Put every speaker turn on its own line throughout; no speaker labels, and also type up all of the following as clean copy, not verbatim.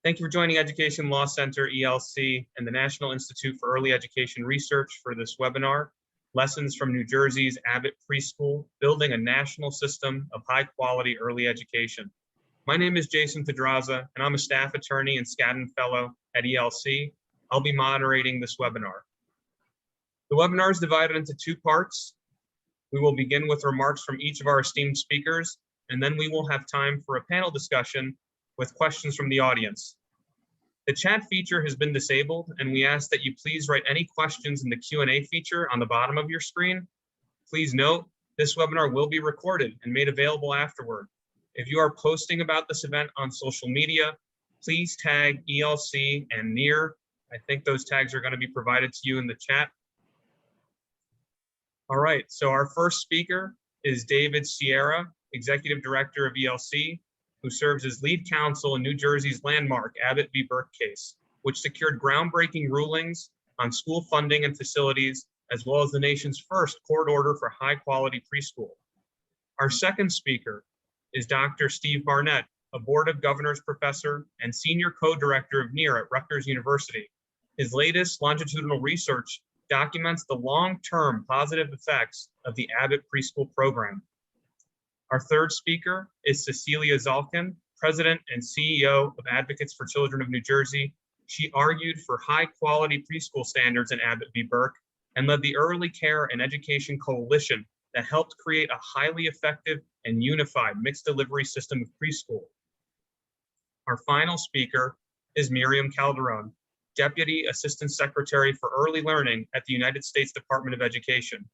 Thank you for joining Education Law Center, ELC, and the National Institute for Early Education Research for this webinar, Lessons from New Jersey's Abbott Preschool, Building a National System of High-Quality Early Education. My name is Jason Pedraza, and I'm a staff attorney and Skadden Fellow at ELC. I'll be moderating this webinar. The webinar is divided into two parts. We will begin with remarks from each of our esteemed speakers, and then we will have time for a panel discussion with questions from the audience. The chat feature has been disabled, and we ask that you please write any questions in the Q&A feature on the bottom of your screen. Please note, this webinar will be recorded and made available afterward. If you are posting about this event on social media, please tag ELC and NIEER. I think those tags are going to be provided to you in the chat. All right, so our first speaker is David Sierra, Executive Director of ELC, who serves as lead counsel in New Jersey's landmark Abbott v. Burke case, which secured groundbreaking rulings on school funding and facilities, as well as the nation's first court order for high-quality preschool. Our second speaker is Dr. Steve Barnett, a Board of Governors professor and senior co-director of NIEER at Rutgers University. His latest longitudinal research documents the long-term positive effects of the Abbott Preschool Program. Our third speaker is Cecilia Zalkin, President and CEO of Advocates for Children of New Jersey. She argued for high-quality preschool standards in Abbott v. Burke and led the Early Care and Education Coalition that helped create a highly effective and unified mixed delivery system of preschool. Our final speaker is Miriam Calderon, Deputy Assistant Secretary for Early Learning at the United States Department of Education.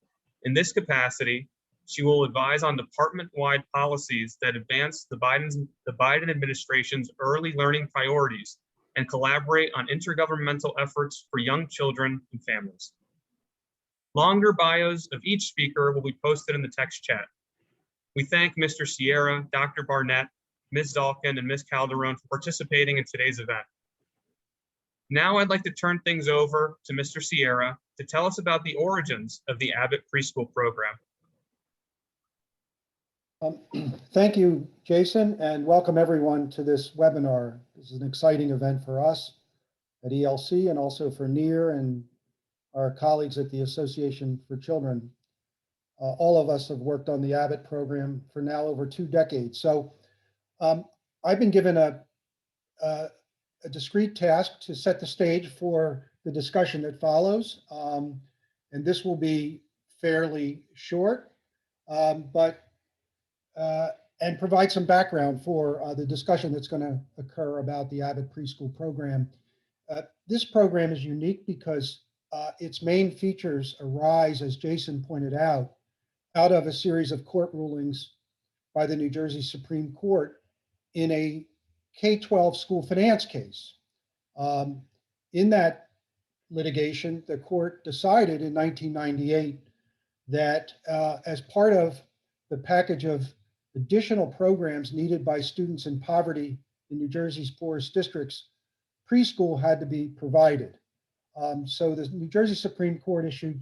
In this capacity, she will advise on department-wide policies that advance the Biden administration's early learning priorities and collaborate on intergovernmental efforts for young children and families. Longer bios of each speaker will be posted in the text chat. We thank Mr. Sierra, Dr. Barnett, Ms. Zalkin, and Ms. Calderon for participating in today's event. Now I'd like to turn things over to Mr. Sierra to tell us about the origins of the Abbott Preschool Program.
Thank you, Jason, and welcome everyone to this webinar. This is an exciting event for us at ELC and also for NIEER and our colleagues at the Association for Children. All of us have worked on the Abbott program for now over 2 decades. So I've been given a discrete task to set the stage for the discussion that follows. And this will be fairly short, and provide some background for the discussion that's going to occur about the Abbott Preschool Program. This program is unique because its main features arise, as Jason pointed out of a series of court rulings by the New Jersey Supreme Court in a K-12 school finance case. In that litigation, the court decided in 1998 that as part of the package of additional programs needed by students in poverty in New Jersey's poorest districts, preschool had to be provided. So the New Jersey Supreme Court issued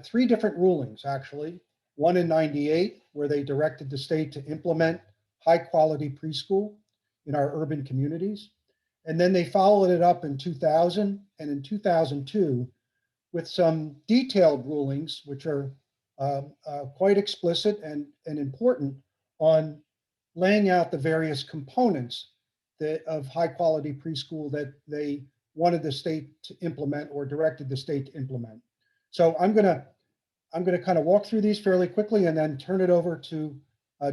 3 different rulings, actually. One in 98, where they directed the state to implement high-quality preschool in our urban communities. And then they followed it up in 2000 and in 2002 with some detailed rulings, which are quite explicit and important on laying out the various components of high-quality preschool that they wanted the state to implement or directed the state to implement. So I'm going to kind of walk through these fairly quickly and then turn it over to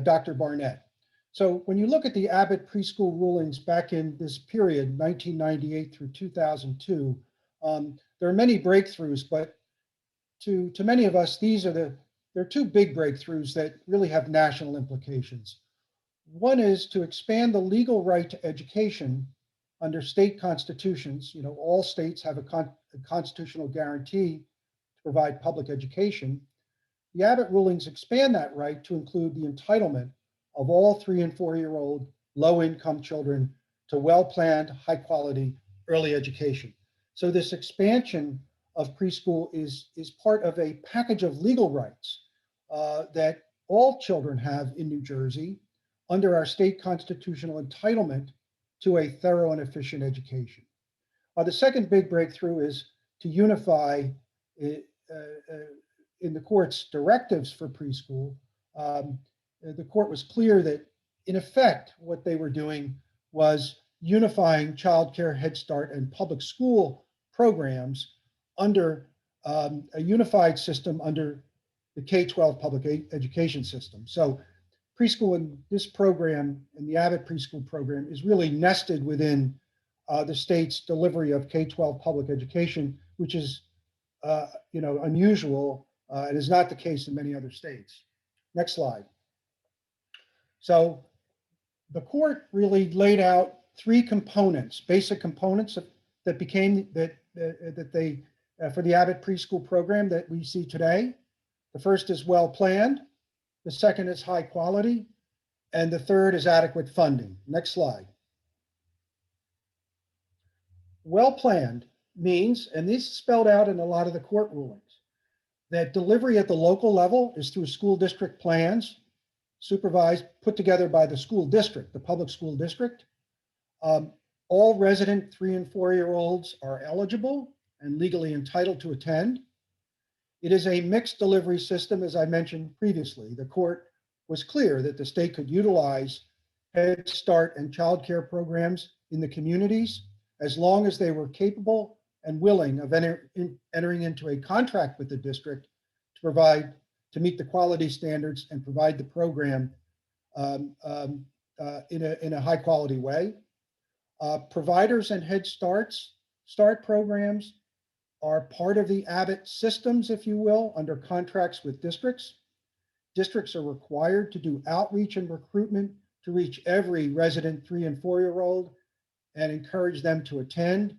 Dr. Barnett. So when you look at the Abbott preschool rulings back in this period, 1998 through 2002, there are many breakthroughs, but to many of us, there are 2 big breakthroughs that really have national implications. One is to expand the legal right to education under state constitutions. You know, all states have a constitutional guarantee to provide public education. The Abbott rulings expand that right to include the entitlement of all 3- and 4-year-old low-income children to well-planned, high-quality early education. So this expansion of preschool is part of a package of legal rights that all children have in New Jersey under our state constitutional entitlement to a thorough and efficient education. The second big breakthrough is to unify in the court's directives for preschool. The court was clear that, in effect, what they were doing was unifying childcare, Head Start, and public school programs under a unified system under the K-12 public education system. So preschool in this program, in the Avid Preschool Program, is really nested within the state's delivery of K-12 public education, which is unusual and is not the case in many other states. Next slide. So the court really laid out three components, basic components that became for the Abbott Preschool Program that we see today. The first is well planned, the second is high quality, and the third is adequate funding. Next slide. Well planned means, and this is spelled out in a lot of the court rulings, that delivery at the local level is through school district plans, supervised, put together by the school district, the public school district. All resident 3- and 4-year-olds are eligible and legally entitled to attend. It is a mixed delivery system, as I mentioned previously. The court was clear that the state could utilize Head Start and child care programs in the communities as long as they were capable and willing of entering into a contract with the district to meet the quality standards and provide the program in a high quality way. Providers and Head Start programs are part of the Abbott systems, if you will, under contracts with districts. Districts are required to do outreach and recruitment to reach every resident 3- and 4-year-old and encourage them to attend.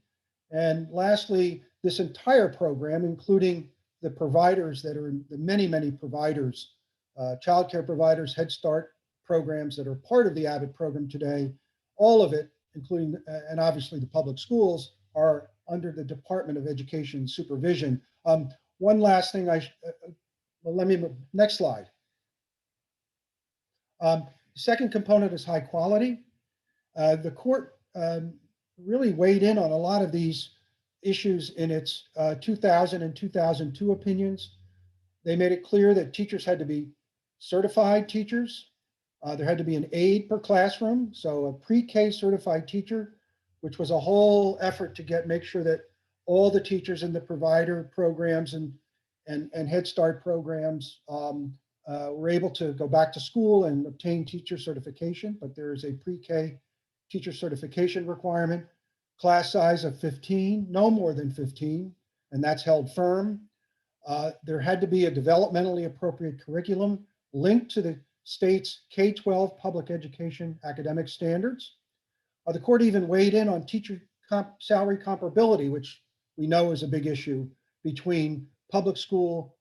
And lastly, this entire program, including the providers that are the many providers, childcare providers, Head Start programs that are part of the Abbott program today, all of it, including, and obviously the public schools, are under the Department of Education supervision. One last thing, next slide. The second component is high quality. The court really weighed in on a lot of these issues in its 2000 and 2002 opinions. They made it clear that teachers had to be certified teachers. There had to be an aide per classroom, so a pre-K certified teacher, which was a whole effort to make sure that all the teachers in the provider programs and Head Start programs were able to go back to school and obtain teacher certification, but there is a pre-K teacher certification requirement, class size of 15, no more than 15, and that's held firm. There had to be a developmentally appropriate curriculum linked to the state's K-12 public education academic standards. The court even weighed in on teacher salary comparability, which we know is a big issue between public school,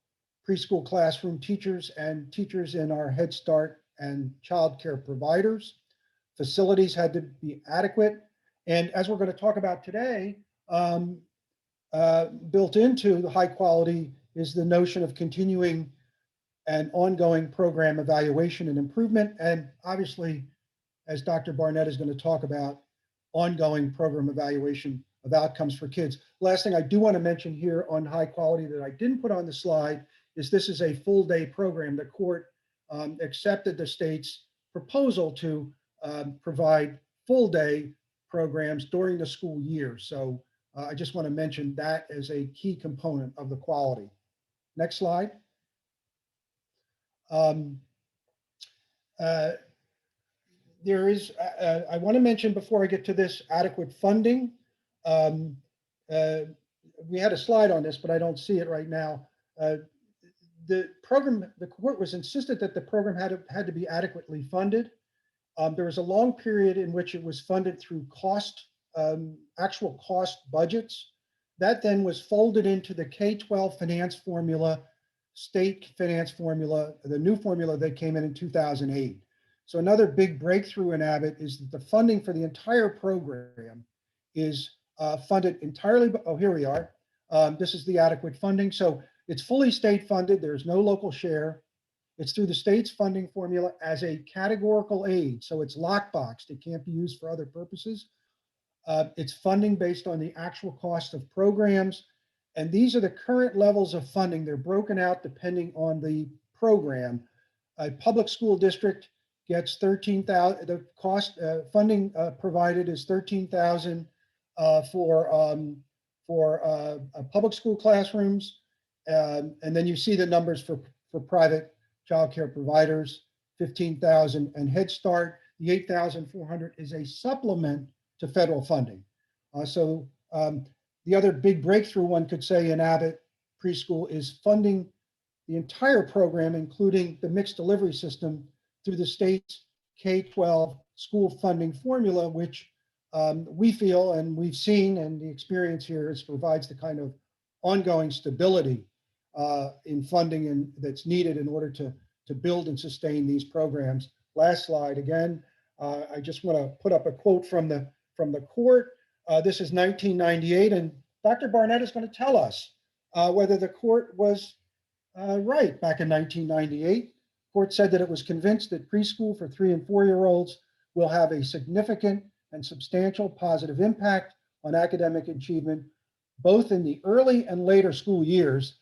preschool classroom teachers and teachers in our Head Start and child care providers. Facilities had to be adequate. And as we're going to talk about today, built into the high quality is the notion of continuing and ongoing program evaluation and improvement. And obviously, as Dr. Barnett is going to talk about, ongoing program evaluation of outcomes for kids. Last thing I do want to mention here on high quality that I didn't put on the slide is this is a full day program. The court accepted the state's proposal to provide full day programs during the school year. So I just want to mention that as a key component of the quality. Next slide. There is, I want to mention before I get to this, adequate funding. We had a slide on this, but I don't see it right now. The court was insistent that the program had to be adequately funded. There was a long period in which it was funded through actual cost budgets. That then was folded into the K-12 finance formula, state finance formula, the new formula that came in 2008. So another big breakthrough in Abbott is that the funding for the entire program is funded entirely, here we are. This is the adequate funding. So it's fully state funded. There's no local share. It's through the state's funding formula as a categorical aid. So it's lockboxed. It can't be used for other purposes. It's funding based on the actual cost of programs. And these are the current levels of funding. They're broken out depending on the program. A public school district gets 13,000. The cost funding provided is 13,000 for public school classrooms, and then you see the numbers for private childcare providers, 15,000, and Head Start. The 8,400 is a supplement to federal funding. The other big breakthrough one could say in Abbott Preschool is funding the entire program, including the mixed delivery system, through the state's K-12 school funding formula, which we feel and we've seen, and the experience here is provides the kind of ongoing stability in funding and that's needed in order to build and sustain these programs. Last slide again. I just want to put up a quote from the court. This is 1998, and Dr. Barnett is going to tell us whether the court was right back in 1998. Court said that it was convinced that preschool for 3 and 4-year-olds will have a significant and substantial positive impact on academic achievement, both in the early and later school years.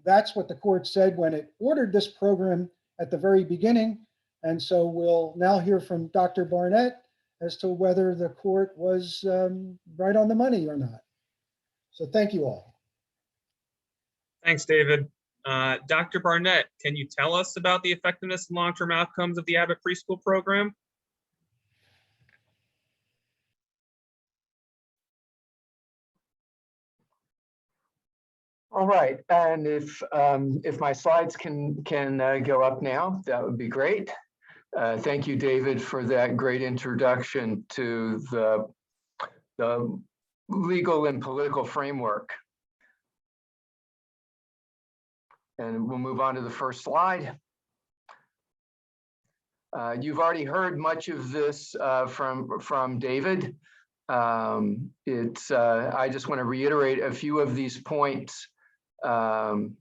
That's what the court said when it ordered this program at the very beginning. And so we'll now hear from Dr. Barnett as to whether the court was right on the money or not. So thank you all.
Thanks, David. Dr. Barnett, can you tell us about the effectiveness and long-term outcomes of the Abbott Preschool Program?
All right, and if my slides can go up now, that would be great. Thank you, David, for that great introduction to the legal and political framework. And we'll move on to the first slide. You've already heard much of this from David. I just want to reiterate a few of these points. In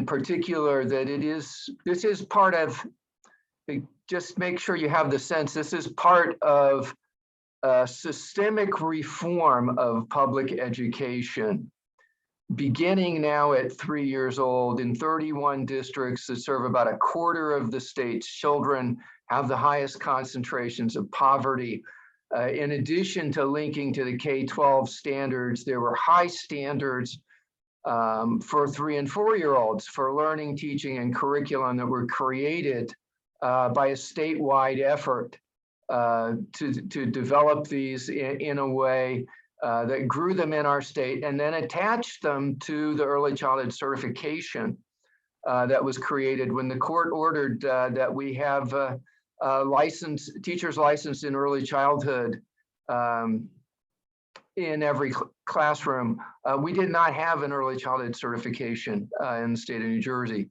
particular, that this is part of, just make sure you have the sense, this is part of systemic reform of public education, beginning now at 3 years old in 31 districts that serve about a quarter of the state's children, have the highest concentrations of poverty. In addition to linking to the K-12 standards, there were high standards for 3 and 4-year-olds for learning, teaching, and curriculum that were created by a statewide effort to develop these in a way that grew them in our state and then attached them to the early childhood certification that was created when the court ordered that we have teachers licensed in early childhood in every classroom. We did not have an early childhood certification in the state of New Jersey.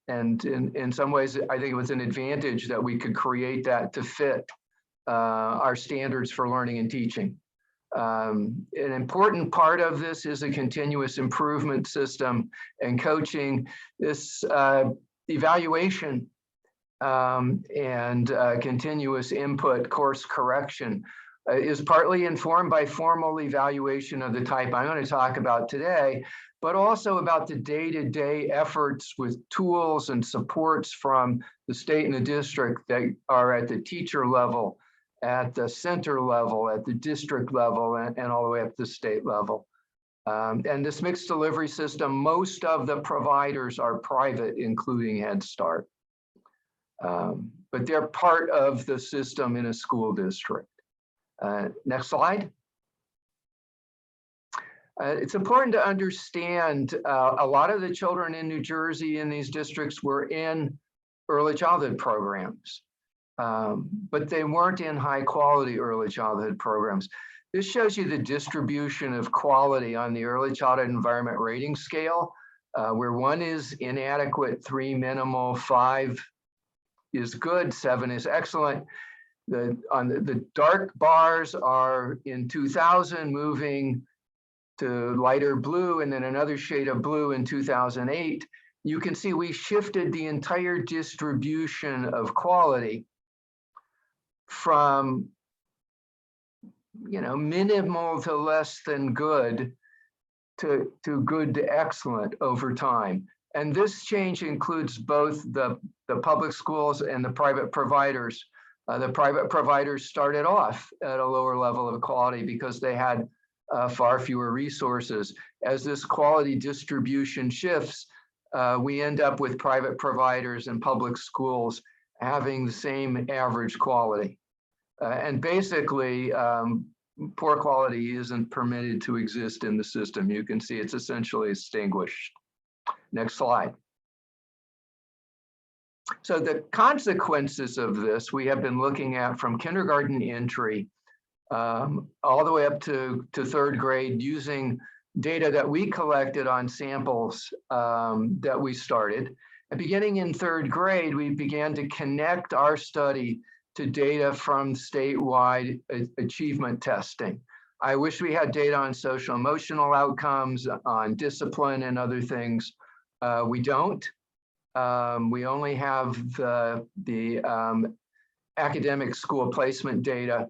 And in some ways, I think it was an advantage that we could create that to fit our standards for learning and teaching. An important part of this is a continuous improvement system and coaching. This evaluation and continuous input course correction is partly informed by formal evaluation of the type I'm going to talk about today, but also about the day-to-day efforts with tools and supports from the state and the district that are at the teacher level, at the center level, at the district level, and all the way up to the state level. And this mixed delivery system, most of the providers are private, including Head Start. But they're part of the system in a school district. Next slide. It's important to understand a lot of the children in New Jersey in these districts were in early childhood programs, but they weren't in high quality early childhood programs. This shows you the distribution of quality on the early childhood environment rating scale, where 1 is inadequate, 3 minimal, 5 is good, 7 is excellent. The dark bars are in 2000 moving to lighter blue and then another shade of blue in 2008. You can see we shifted the entire distribution of quality from minimal to less than good to good to excellent over time. And this change includes both the public schools and the private providers. The private providers started off at a lower level of quality because they had far fewer resources. As this quality distribution shifts, we end up with private providers and public schools having the same average quality. And basically, poor quality isn't permitted to exist in the system. You can see it's essentially extinguished. Next slide. So the consequences of this we have been looking at from kindergarten entry all the way up to third grade using data that we collected on samples that we started. And beginning in third grade, we began to connect our study to data from statewide achievement testing. I wish we had data on social emotional outcomes, on discipline and other things. We don't. We only have the academic school placement data.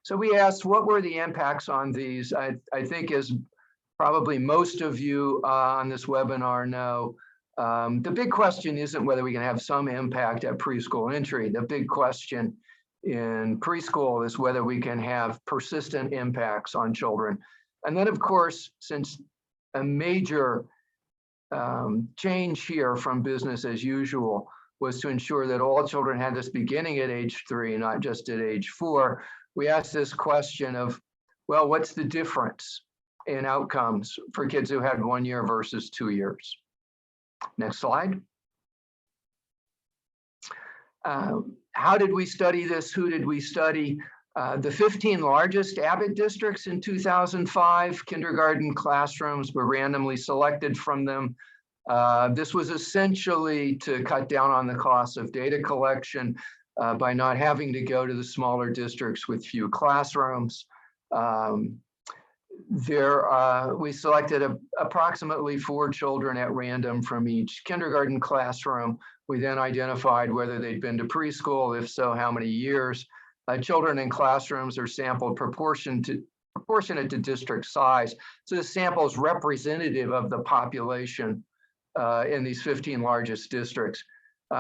So we asked, what were the impacts on these? I think as probably most of you on this webinar know, the big question isn't whether we can have some impact at preschool entry. The big question in preschool is whether we can have persistent impacts on children. And then, of course, since a major change here from business as usual was to ensure that all children had this beginning at age 3, not just at age 4, we asked this question of, well, what's the difference in outcomes for kids who had 1 year versus 2 years? Next slide. How did we study this? Who did we study? The 15 largest Abbott districts in 2005, kindergarten classrooms were randomly selected from them. This was essentially to cut down on the cost of data collection by not having to go to the smaller districts with few classrooms. We selected approximately 4 children at random from each kindergarten classroom. We then identified whether they'd been to preschool, if so, how many years. Children in classrooms are sampled proportionate to district size. So the sample is representative of the population in these 15 largest districts.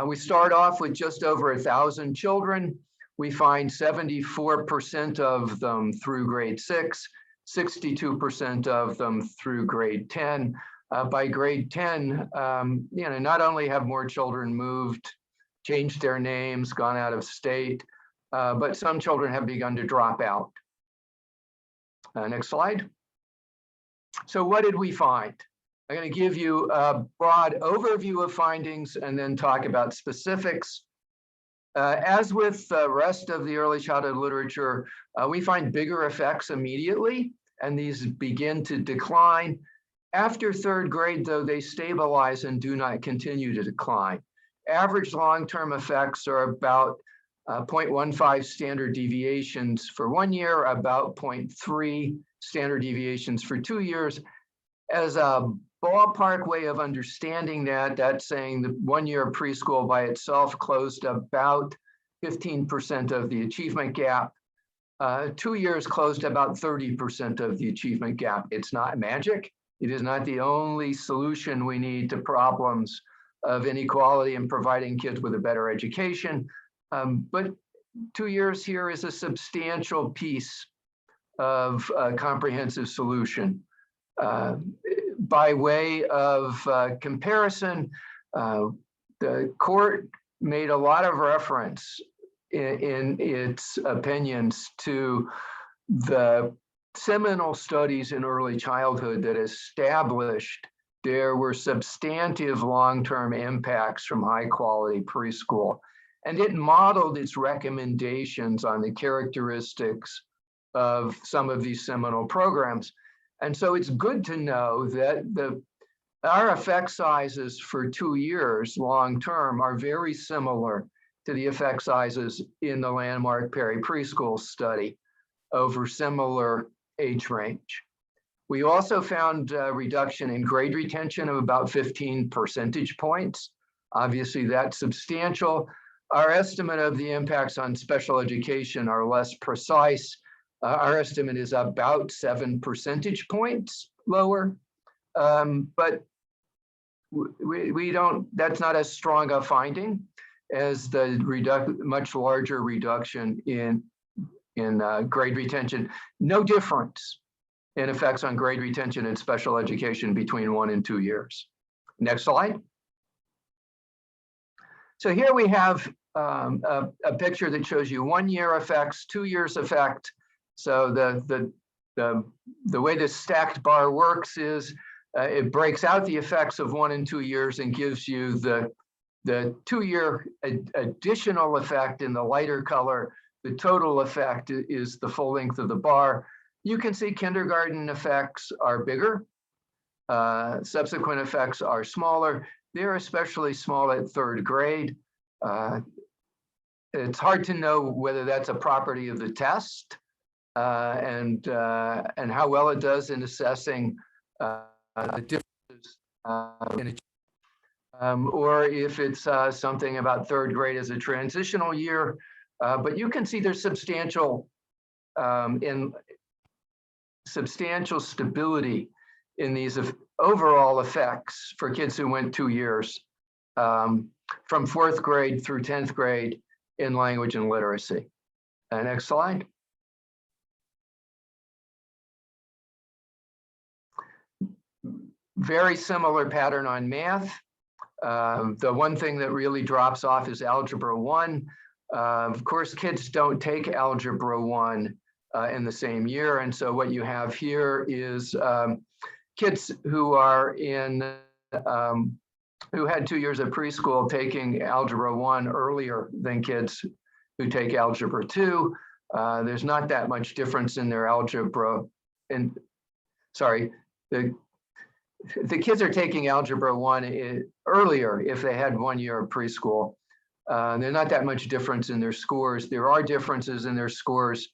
We start off with just over 1,000 children. We find 74% of them through grade 6, 62% of them through grade 10. By grade 10, not only have more children moved, changed their names, gone out of state, but some children have begun to drop out. Next slide. So what did we find? I'm going to give you a broad overview of findings and then talk about specifics. As with the rest of the early childhood literature, we find bigger effects immediately, and these begin to decline. After third grade, though, they stabilize and do not continue to decline. Average long-term effects are about 0.15 standard deviations for 1 year, about 0.3 standard deviations for 2 years. As a ballpark way of understanding that, that's saying that 1 year of preschool by itself closed about 15% of the achievement gap. 2 years closed about 30% of the achievement gap. It's not magic. It is not the only solution we need to problems of inequality and providing kids with a better education. But 2 years here is a substantial piece of a comprehensive solution. By way of comparison, the court made a lot of reference in its opinions to the seminal studies in early childhood that established there were substantive long-term impacts from high-quality preschool. And it modeled its recommendations on the characteristics of some of these seminal programs. And so it's good to know that our effect sizes for 2 years long-term are very similar to the effect sizes in the landmark Perry preschool study over similar age range. We also found a reduction in grade retention of about 15 percentage points. Obviously, that's substantial. Our estimate of the impacts on special education are less precise. Our estimate is about 7 percentage points lower, but we don't, that's not as strong a finding as the much larger reduction in grade retention. No difference in effects on grade retention in special education between 1 and 2 years. Next slide. So here we have a picture that shows you 1 year effects, 2 years effect. So the way this stacked bar works is it breaks out the effects of 1 and 2 years and gives you the 2-year additional effect in the lighter color. The total effect is the full length of the bar. You can see kindergarten effects are bigger. Subsequent effects are smaller. They're especially small at 3rd grade. It's hard to know whether that's a property of the test and how well it does in assessing the differences or if it's something about 3rd grade as a transitional year. But you can see there's substantial stability in these overall effects for kids who went 2 years from 4th grade through 10th grade in language and literacy. Next slide. Very similar pattern on math. The one thing that really drops off is Algebra 1. Of course, kids don't take Algebra 1 in the same year. And so what you have here is kids who are in, who had 2 years of preschool taking Algebra 1 earlier than kids who take Algebra 2. There's not that much difference in their algebra. And sorry, the kids are taking Algebra 1 earlier if they had 1 year of preschool. There's not that much difference in their scores. There are differences in their scores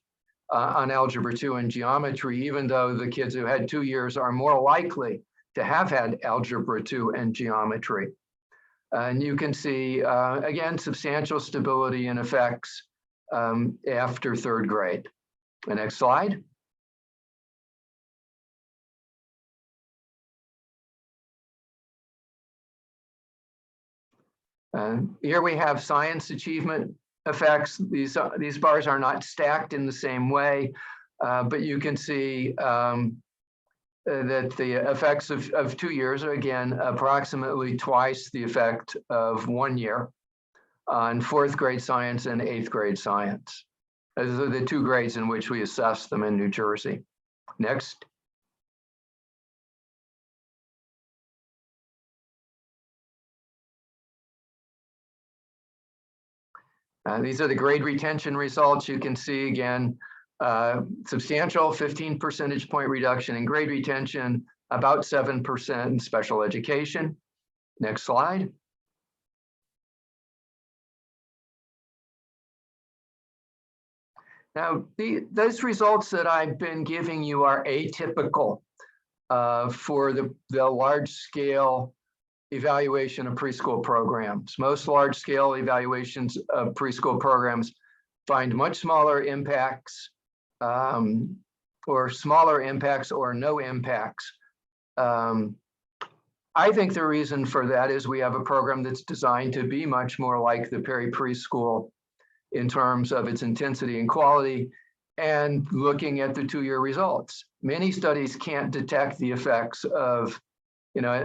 on Algebra 2 and geometry, even though the kids who had 2 years are more likely to have had Algebra 2 and geometry. And you can see, again, substantial stability in effects after 3rd grade. The next slide. Here we have science achievement effects. These bars are not stacked in the same way, but you can see that the effects of 2 years are, again, approximately twice the effect of 1 year on 4th grade science and 8th grade science. Those are the 2 grades in which we assess them in New Jersey. Next. These are the grade retention results. You can see again, substantial 15 percentage point reduction in grade retention, about 7% in special education. Next slide. Now, those results that I've been giving you are atypical for the large scale evaluation of preschool programs. Most large scale evaluations of preschool programs find much smaller impacts or smaller impacts or no impacts. I think the reason for that is we have a program that's designed to be much more like the peri-preschool in terms of its intensity and quality, and looking at the 2 year results. Many studies can't detect the effects of,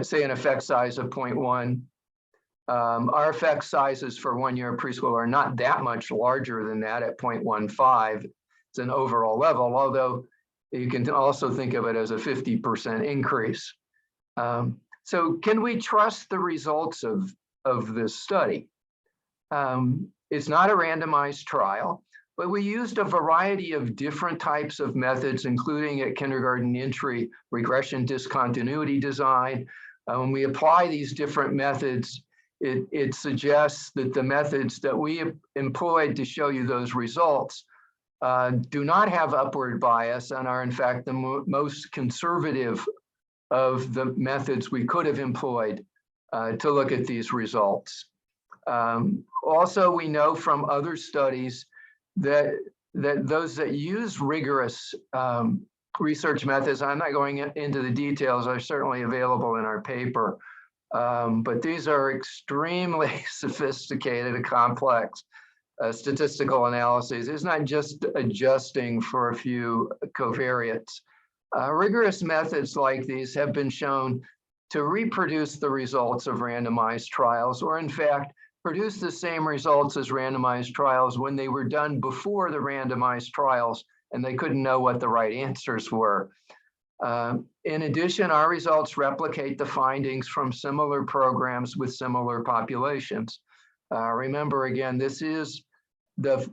say an effect size of 0.1. Our effect sizes for 1 year preschool are not that much larger than that at 0.15. It's an overall level, although you can also think of it as a 50% increase. So can we trust the results of this study? It's not a randomized trial, but we used a variety of different types of methods, including at kindergarten entry, regression discontinuity design. When we apply these different methods, it suggests that the methods that we employed to show you those results do not have upward bias and are in fact the most conservative of the methods we could have employed to look at these results. Also, we know from other studies that that those that use rigorous research methods, I'm not going into the details, are certainly available in our paper. But these are extremely sophisticated and complex statistical analyses. It's not just adjusting for a few covariates. Rigorous methods like these have been shown to reproduce the results of randomized trials, or in fact, produce the same results as randomized trials when they were done before the randomized trials and they couldn't know what the right answers were. In addition, our results replicate the findings from similar programs with similar populations. Remember, again, this is the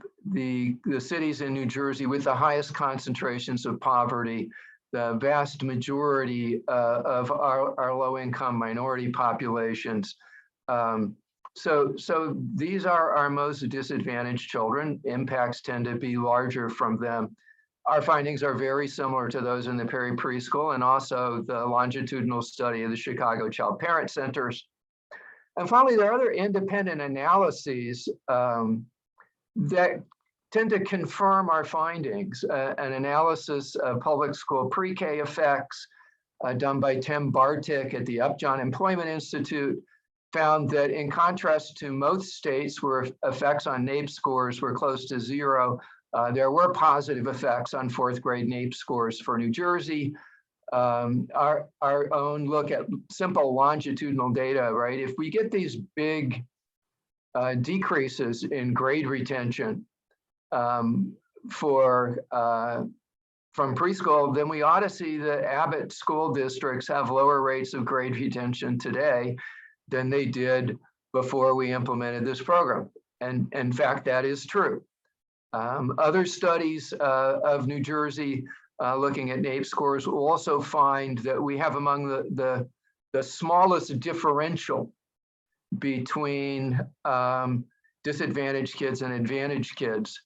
cities in New Jersey with the highest concentrations of poverty, the vast majority of our low-income minority populations. So these are our most disadvantaged children. Impacts tend to be larger from them. Our findings are very similar to those in the peri-preschool and also the longitudinal study of the Chicago Child Parent Centers. And finally, there are other independent analyses that tend to confirm our findings. An analysis of public school pre-K effects done by Tim Bartik at the Upjohn Employment Institute found that in contrast to most states where effects on NAEP scores were close to zero, there were positive effects on fourth grade NAEP scores for New Jersey. Our own look at simple longitudinal data, right? If we get these big decreases in grade retention from preschool, then we ought to see that Abbott school districts have lower rates of grade retention today than they did before we implemented this program. And in fact, that is true. Other studies of New Jersey looking at NAEP scores will also find that we have among the smallest differential between disadvantaged kids and advantaged kids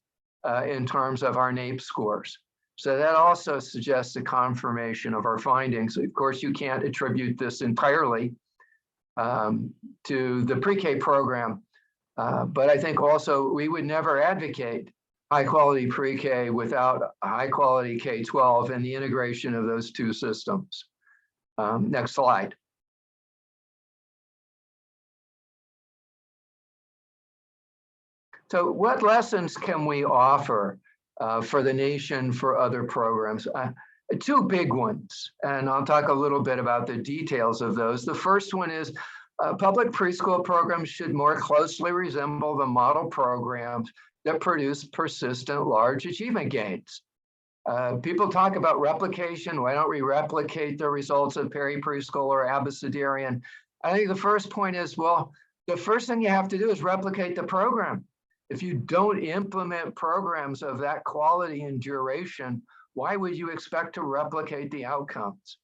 in terms of our NAEP scores. So that also suggests a confirmation of our findings. Of course, you can't attribute this entirely to the pre-K program, but I think also we would never advocate high quality pre-K without high quality K-12 and the integration of those two systems. Next slide. So what lessons can we offer for the nation for other programs? Two big ones, and I'll talk a little bit about the details of those. The first one is public preschool programs should more closely resemble the model programs that produce persistent large achievement gains. People talk about replication. Why don't we replicate the results of peri-preschool or abecedarian? I think the first point is, well, the first thing you have to do is replicate the program. If you don't implement programs of that quality and duration, why would you expect to replicate the outcomes?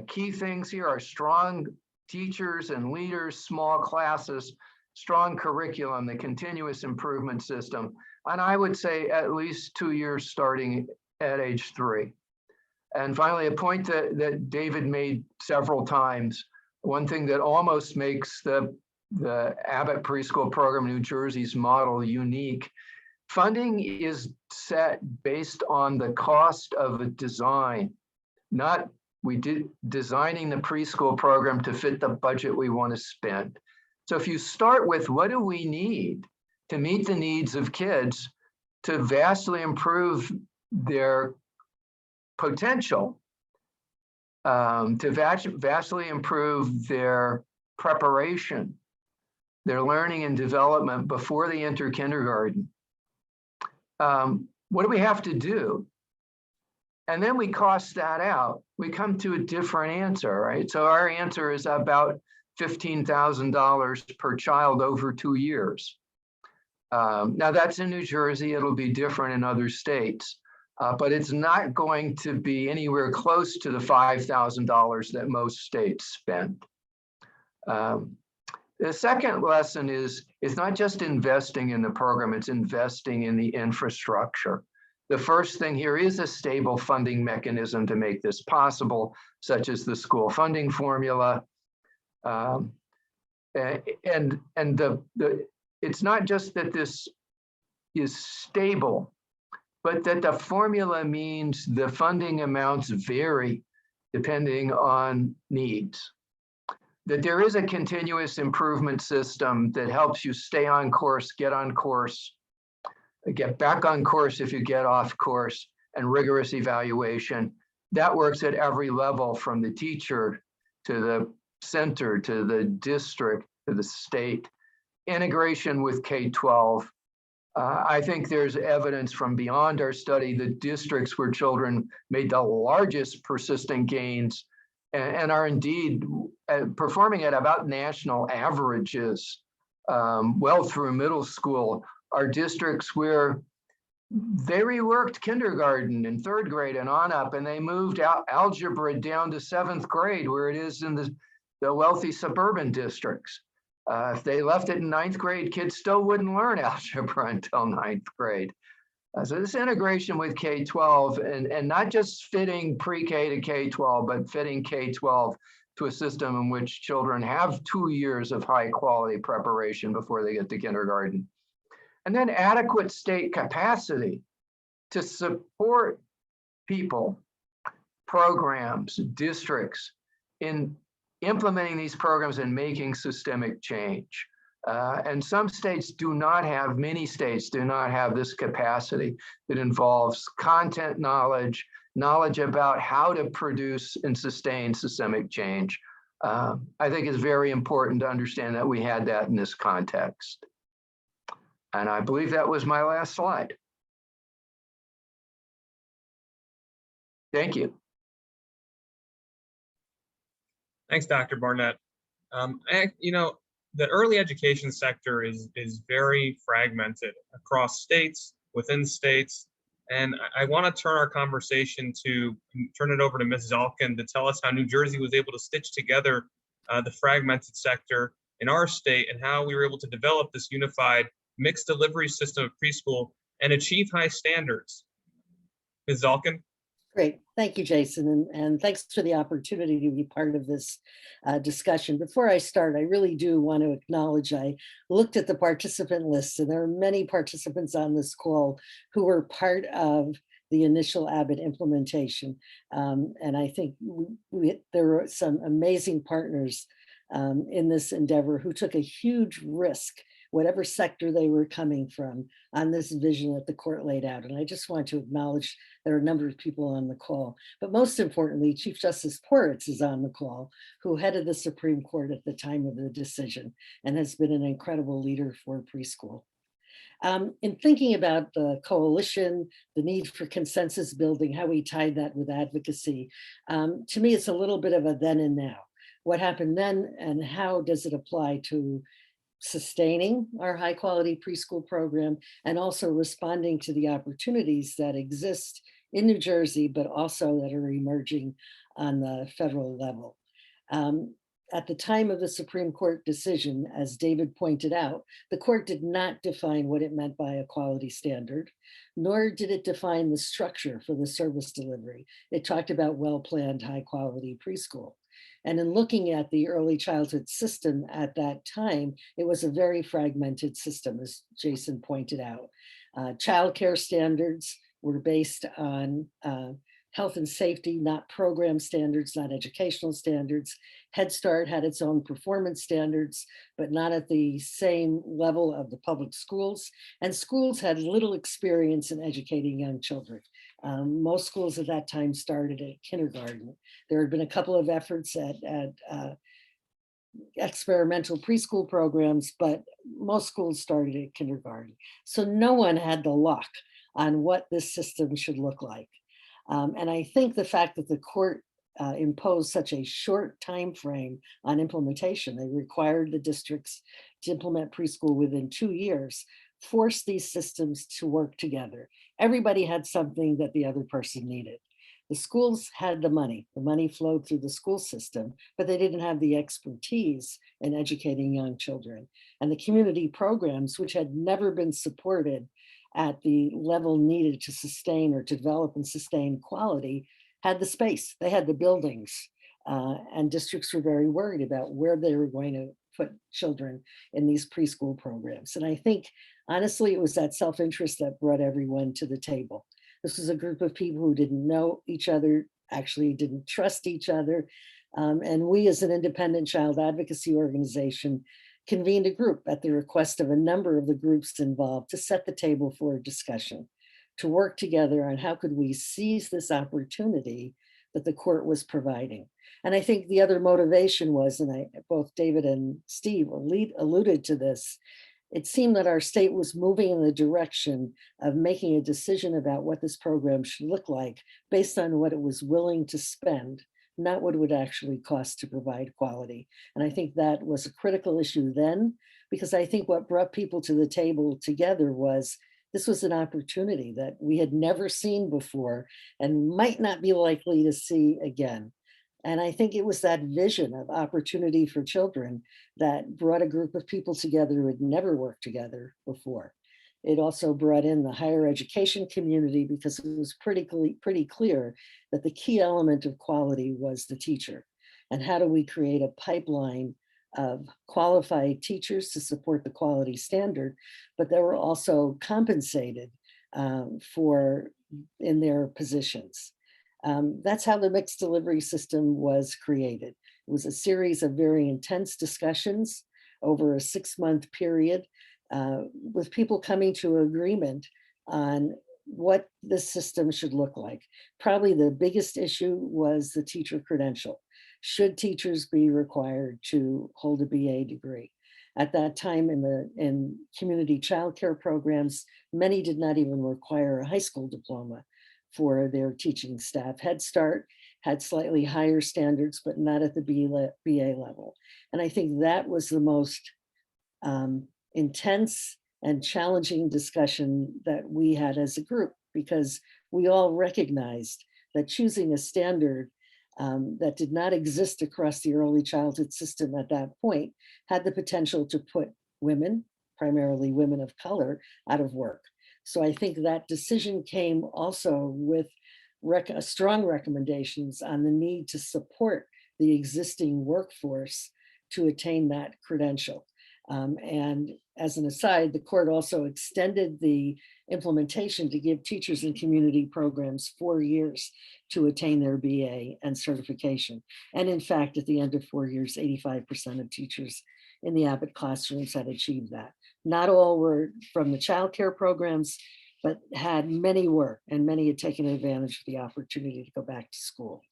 Key things here are strong teachers and leaders, small classes, strong curriculum, the continuous improvement system, and I would say at least 2 years starting at age 3. And finally, a point that David made several times, one thing that almost makes the Abbott Preschool Program New Jersey's model unique, funding is set based on the cost of a design, not designing the preschool program to fit the budget we want to spend. So if you start with what do we need to meet the needs of kids to vastly improve their potential, to vastly improve their preparation, their learning and development before they enter kindergarten, what do we have to do? And then we cost that out. We come to a different answer, right? So our answer is about $15,000 per child over 2 years. Now that's in New Jersey. It'll be different in other states, but it's not going to be anywhere close to the $5,000 that most states spend. The second lesson is it's not just investing in the program, it's investing in the infrastructure. The first thing here is a stable funding mechanism to make this possible, such as the school funding formula. It's not just that this is stable, but that the formula means the funding amounts vary depending on needs. That there is a continuous improvement system that helps you stay on course, get on course, get back on course if you get off course, and rigorous evaluation. That works at every level, from the teacher to the center, to the district, to the state. Integration with K-12. I think there's evidence from beyond our study that districts where children made the largest persistent gains and are indeed performing at about national averages well through middle school are districts where they reworked kindergarten and third grade and on up, and they moved algebra down to 7th grade where it is in the wealthy suburban districts. If they left it in 9th grade, kids still wouldn't learn algebra until 9th grade. So this integration with K-12 and not just fitting pre-K to K-12, but fitting K-12 to a system in which children have 2 years of high quality preparation before they get to kindergarten. And then adequate state capacity to support people, programs, districts in implementing these programs and making systemic change. And some states do not have, many states do not have this capacity that involves content knowledge, knowledge about how to produce and sustain systemic change. I think it's very important to understand that we had that in this context. And I believe that was my last slide. Thank you.
Thanks, Dr. Barnett. The early education sector is very fragmented across states, within states. And I want to turn our conversation turn it over to Ms. Zalkin to tell us how New Jersey was able to stitch together the fragmented sector in our state and how we were able to develop this unified mixed delivery system of preschool and achieve high standards. Ms. Zalkin?
Great. Thank you, Jason. And thanks for the opportunity to be part of this discussion. Before I start, I really do want to acknowledge, I looked at the participant list, and there are many participants on this call who were part of the initial Abbott implementation. And I think there were some amazing partners in this endeavor who took a huge risk, whatever sector they were coming from, on this vision that the court laid out. And I just want to acknowledge there are a number of people on the call, but most importantly, Chief Justice Porritz is on the call, who headed the Supreme Court at the time of the decision and has been an incredible leader for preschool. In thinking about the coalition, the need for consensus building, how we tied that with advocacy, to me, it's a little bit of a then and now. What happened then and how does it apply to sustaining our high quality preschool program and also responding to the opportunities that exist in New Jersey, but also that are emerging on the federal level. At the time of the Supreme Court decision, as David pointed out, the court did not define what it meant by a quality standard, nor did it define the structure for the service delivery. It talked about well-planned high quality preschool. And in looking at the early childhood system at that time, it was a very fragmented system, as Jason pointed out. Childcare standards were based on health and safety, not program standards, not educational standards. Head Start had its own performance standards, but not at the same level of the public schools. And schools had little experience in educating young children. Most schools at that time started at kindergarten. There had been a couple of efforts at experimental preschool programs, but most schools started at kindergarten. So no one had the lock on what this system should look like. And I think the fact that the court imposed such a short time frame on implementation, they required the districts to implement preschool within 2 years, forced these systems to work together. Everybody had something that the other person needed. The schools had the money flowed through the school system, but they didn't have the expertise in educating young children. And the community programs, which had never been supported at the level needed to sustain or develop and sustain quality, had the space, they had the buildings, and districts were very worried about where they were going to put children in these preschool programs. And I think, honestly, it was that self-interest that brought everyone to the table. This was a group of people who didn't know each other, actually didn't trust each other. And we, as an independent child advocacy organization, convened a group at the request of a number of the groups involved to set the table for a discussion, to work together on how could we seize this opportunity that the court was providing. And I think the other motivation was, and both David and Steve alluded to this, it seemed that our state was moving in the direction of making a decision about what this program should look like based on what it was willing to spend, not what it would actually cost to provide quality. And I think that was a critical issue then, because I think what brought people to the table together was this was an opportunity that we had never seen before and might not be likely to see again. And I think it was that vision of opportunity for children that brought a group of people together who had never worked together before. It also brought in the higher education community because it was pretty clear that the key element of quality was the teacher. And how do we create a pipeline of qualified teachers to support the quality standard, but that were also compensated in their positions. That's how the mixed delivery system was created. It was a series of very intense discussions over a 6-month period with people coming to agreement on what the system should look like. Probably the biggest issue was the teacher credential. Should teachers be required to hold a BA degree? At that time in community childcare programs, many did not even require a high school diploma for their teaching staff. Head Start had slightly higher standards, but not at the BA level. And I think that was the most intense and challenging discussion that we had as a group, because we all recognized that choosing a standard that did not exist across the early childhood system at that point had the potential to put women, primarily women of color, out of work. So I think that decision came also with strong recommendations on the need to support the existing workforce to attain that credential. And as an aside, the court also extended the implementation to give teachers in community programs 4 years to attain their BA and certification. And in fact, at the end of 4 years, 85% of teachers in the Abbott classrooms had achieved that. Not all were from the childcare programs, but many were, and many had taken advantage of the opportunity to go back to school.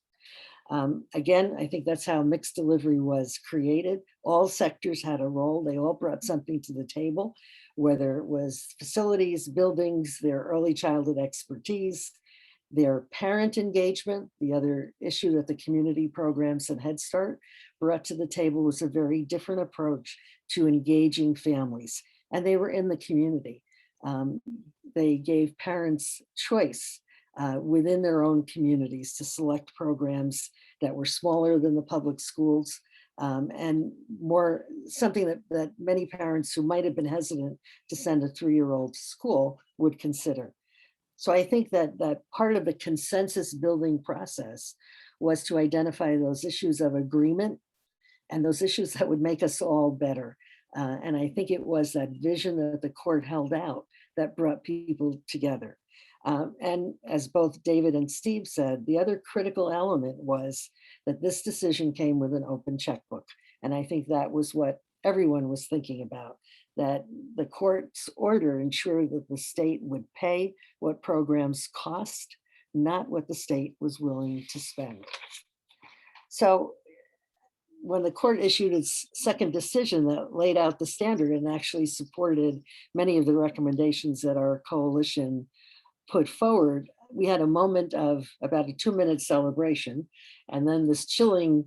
Again, I think that's how mixed delivery was created. All sectors had a role. They all brought something to the table, whether it was facilities, buildings, their early childhood expertise, their parent engagement. The other issue that the community programs and Head Start brought to the table was a very different approach to engaging families. And they were in the community. They gave parents choice within their own communities to select programs that were smaller than the public schools and more something that many parents who might have been hesitant to send a 3-year-old to school would consider. So I think that part of the consensus building process was to identify those issues of agreement and those issues that would make us all better. And I think it was that vision that the court held out that brought people together. And as both David and Steve said, the other critical element was that this decision came with an open checkbook. And I think that was what everyone was thinking about, that the court's order ensured that the state would pay what programs cost, not what the state was willing to spend. So when the court issued its second decision that laid out the standard and actually supported many of the recommendations that our coalition put forward, we had a moment of about a 2-minute celebration, and then this chilling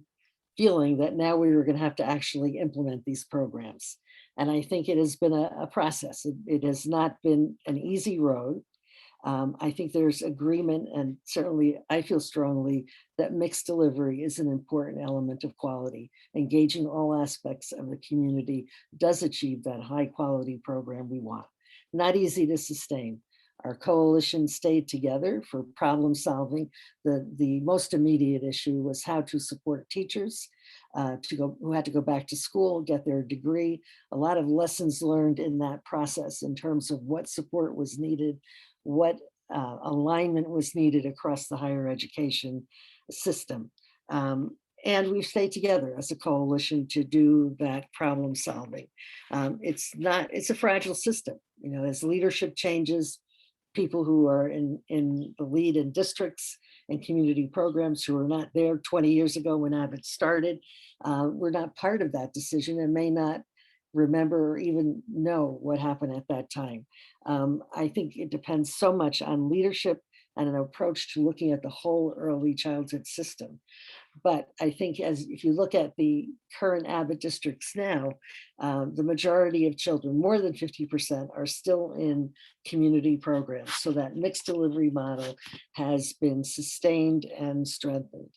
feeling that now we were going to have to actually implement these programs. And I think it has been a process. It has not been an easy road. I think there's agreement, and certainly I feel strongly that mixed delivery is an important element of quality. Engaging all aspects of the community does achieve that high quality program we want. Not easy to sustain. Our coalition stayed together for problem solving. The most immediate issue was how to support teachers who had to go back to school, get their degree. A lot of lessons learned in that process in terms of what support was needed, what alignment was needed across the higher education system. And we've stayed together as a coalition to do that problem solving. It's a fragile system. You know, as leadership changes, people who are in the lead in districts and community programs who were not there 20 years ago when Avid started, were not part of that decision and may not remember or even know what happened at that time. I think it depends so much on leadership and an approach to looking at the whole early childhood system. But I think if you look at the current Avid districts now, the majority of children, more than 50%, are still in community programs. So that mixed delivery model has been sustained and strengthened.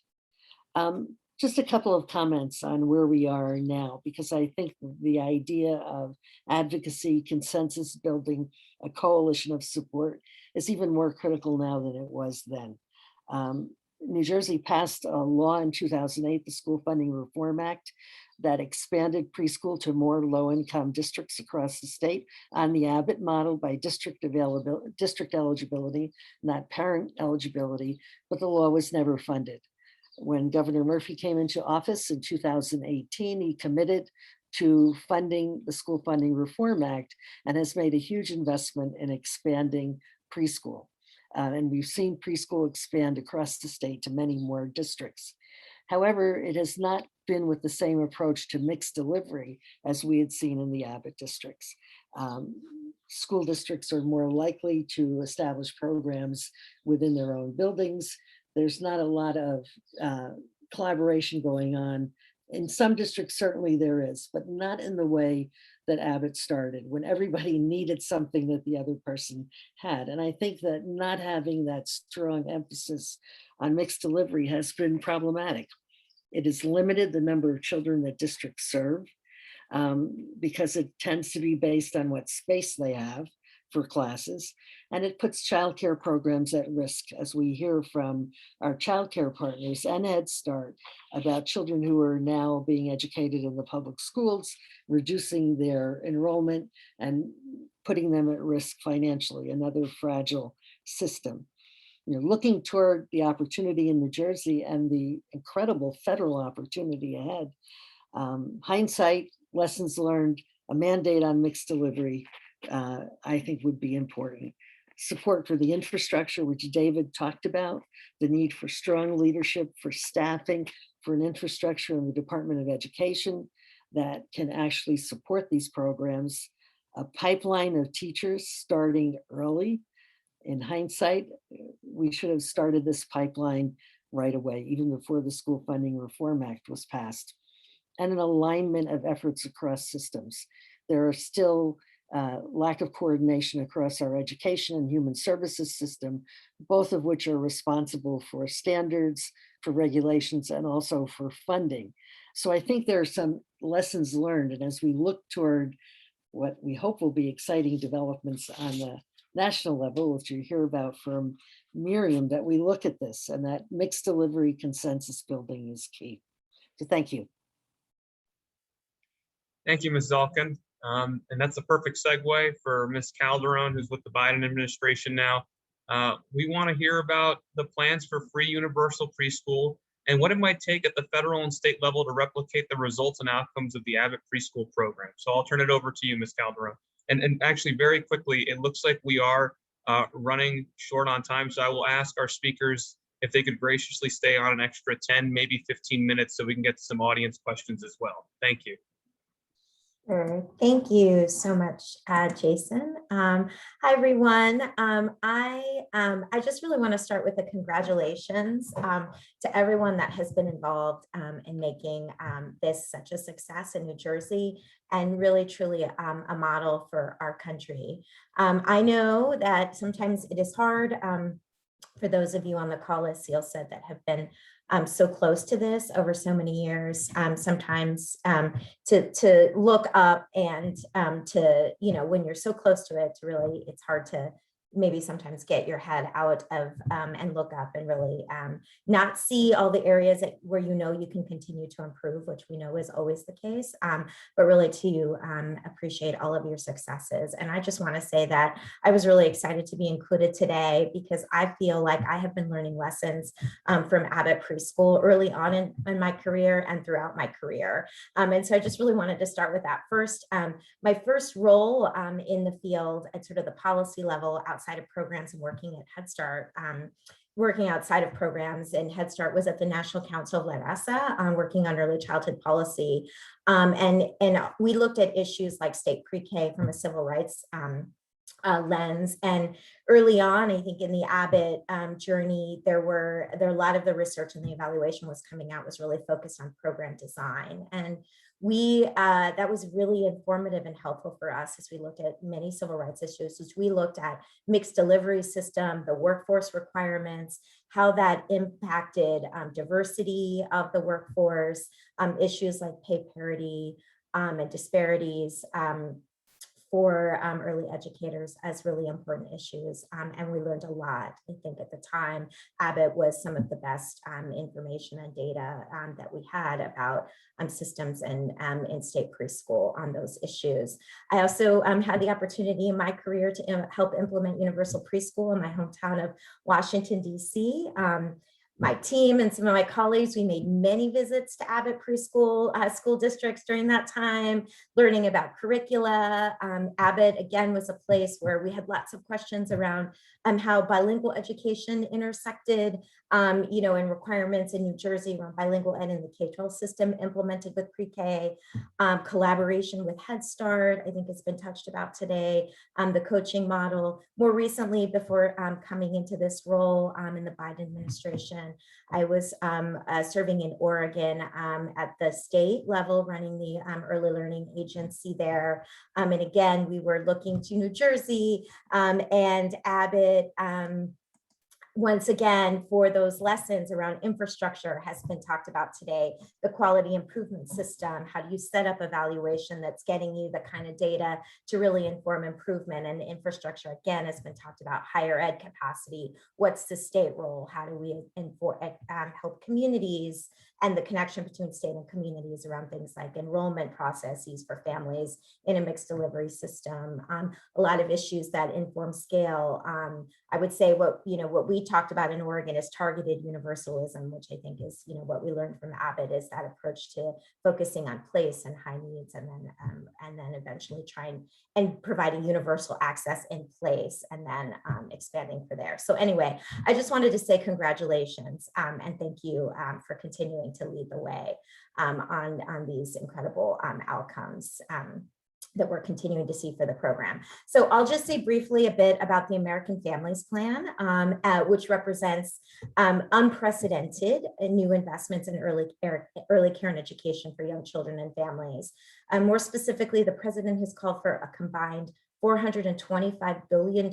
Just a couple of comments on where we are now, because I think the idea of advocacy, consensus building, a coalition of support is even more critical now than it was then. New Jersey passed a law in 2008, the School Funding Reform Act, that expanded preschool to more low-income districts across the state on the Abbott model by district eligibility, not parent eligibility, but the law was never funded. When Governor Murphy came into office in 2018, he committed to funding the School Funding Reform Act and has made a huge investment in expanding preschool. And we've seen preschool expand across the state to many more districts. However, it has not been with the same approach to mixed delivery as we had seen in the Abbott districts. School districts are more likely to establish programs within their own buildings. There's not a lot of collaboration going on. In some districts, certainly there is, but not in the way that Abbott started, when everybody needed something that the other person had. And I think that not having that strong emphasis on mixed delivery has been problematic. It has limited the number of children that districts serve because it tends to be based on what space they have for classes, and it puts childcare programs at risk, as we hear from our childcare partners and Head Start about children who are now being educated in the public schools, reducing their enrollment and putting them at risk financially, another fragile system. You know, looking toward the opportunity in New Jersey and the incredible federal opportunity ahead, hindsight, lessons learned, a mandate on mixed delivery, I think would be important. Support for the infrastructure, which David talked about, the need for strong leadership, for staffing, for an infrastructure in the Department of Education that can actually support these programs, a pipeline of teachers starting early. In hindsight, we should have started this pipeline right away, even before the School Funding Reform Act was passed, and an alignment of efforts across systems. There are still lack of coordination across our education and human services system, both of which are responsible for standards, for regulations, and also for funding. So I think there are some lessons learned. And as we look toward what we hope will be exciting developments on the national level, which you hear about from Miriam, that we look at this and that mixed delivery consensus building is key. So thank you.
Thank you, Ms. Zalkin. And that's a perfect segue for Ms. Calderon, who's with the Biden administration now. We want to hear about the plans for free universal preschool and what it might take at the federal and state level to replicate the results and outcomes of the Abbott Preschool Program. So I'll turn it over to you, Ms. Calderon. And actually, very quickly, it looks like we are running short on time. So I will ask our speakers if they could graciously stay on an extra 10, maybe 15 minutes so we can get to some audience questions as well. Thank you.
Sure. Thank you so much, Jason. Hi, everyone. I just really want to start with a congratulations to everyone that has been involved in making this such a success in New Jersey and really truly a model for our country. I know that sometimes it is hard for those of you on the call, as Seal said, that have been so close to this over so many years, sometimes to look up and to, you know, when you're so close to it, to really, it's hard to maybe sometimes get your head out of and look up and really not see all the areas where you can continue to improve, which we know is always the case, but really to appreciate all of your successes. And I just want to say that I was really excited to be included today because I feel like I have been learning lessons from Abbott Preschool early on in my career and throughout my career. And so I just really wanted to start with that first. My first role in the field at sort of the policy level outside of programs and working at Head Start, working outside of programs in Head Start was at the National Council of La Raza, working on early childhood policy. And we looked at issues like state pre-K from a civil rights lens. And early on, I think in the Abbott journey, there were a lot of the research and the evaluation was coming out was really focused on program design. And that was really informative and helpful for us as we looked at many civil rights issues, as we looked at mixed delivery system, the workforce requirements, how that impacted diversity of the workforce, issues like pay parity and disparities for early educators as really important issues. And we learned a lot. I think at the time, Abbott was some of the best information and data that we had about systems and in state preschool on those issues. I also had the opportunity in my career to help implement universal preschool in my hometown of Washington, D.C. My team and some of my colleagues, we made many visits to Abbott Preschool school districts during that time, learning about curricula. Abbott, again, was a place where we had lots of questions around how bilingual education intersected, and requirements in New Jersey around bilingual ed in the K-12 system implemented with pre-K, collaboration with Head Start, I think it's been touched about today, the coaching model. More recently, before coming into this role in the Biden administration, I was serving in Oregon at the state level, running the early learning agency there. And again, we were looking to New Jersey and Abbott once again, for those lessons around infrastructure has been talked about today, the quality improvement system, how do you set up evaluation that's getting you the kind of data to really inform improvement, and infrastructure again has been talked about, higher ed capacity, what's the state role, how do we help communities, and the connection between state and communities around things like enrollment processes for families in a mixed delivery system, a lot of issues that inform scale. I would say what we talked about in Oregon is targeted universalism, which I think is what we learned from Abbott is that approach to focusing on place and high needs, and then eventually trying and providing universal access in place, and then expanding for there. So anyway, I just wanted to say congratulations and thank you for continuing to lead the way on these incredible outcomes that we're continuing to see for the program. So I'll just say briefly a bit about the American Families Plan, which represents unprecedented new investments in early care and education for young children and families. More specifically, the president has called for a combined $425 billion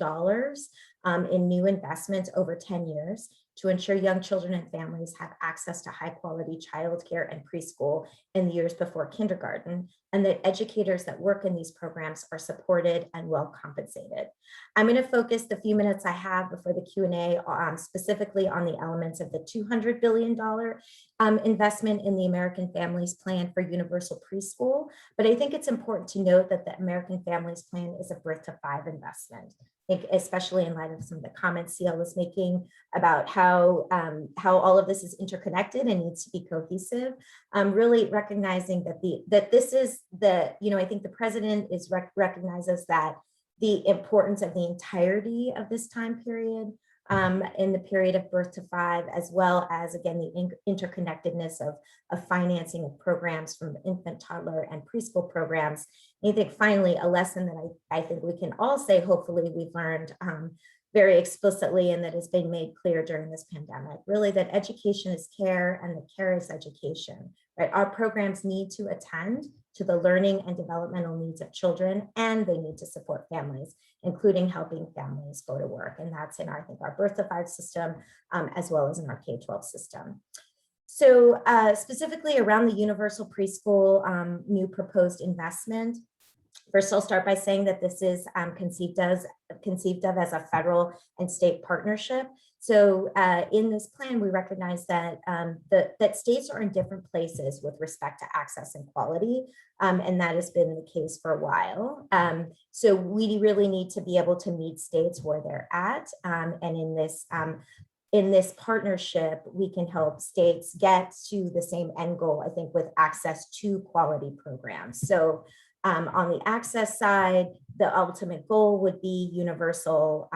in new investments over 10 years to ensure young children and families have access to high quality childcare and preschool in the years before kindergarten, and that educators that work in these programs are supported and well compensated. I'm going to focus the few minutes I have before the Q&A specifically on the elements of the $200 billion investment in the American Families Plan for universal preschool. But I think it's important to note that the American Families Plan is a birth to 5 investment. I think especially in light of some of the comments CL was making about how all of this is interconnected and needs to be cohesive, really recognizing that this is the, I think the president recognizes that the importance of the entirety of this time period in the period of birth to 5, as well as, again, the interconnectedness of financing of programs from infant, toddler, and preschool programs. And I think finally, a lesson that I think we can all say, hopefully we've learned very explicitly, and that has been made clear during this pandemic, really that education is care and that care is education, right? Our programs need to attend to the learning and developmental needs of children, and they need to support families, including helping families go to work. And that's in our birth to 5 system, as well as in our K-12 system. So specifically around the universal preschool new proposed investment, First, I'll start by saying that this is conceived of as a federal and state partnership. So in this plan, we recognize that that states are in different places with respect to access and quality, and that has been the case for a while. So we really need to be able to meet states where they're at, and in this partnership, we can help states get to the same end goal, I think, with access to quality programs. So on the access side, the ultimate goal would be universal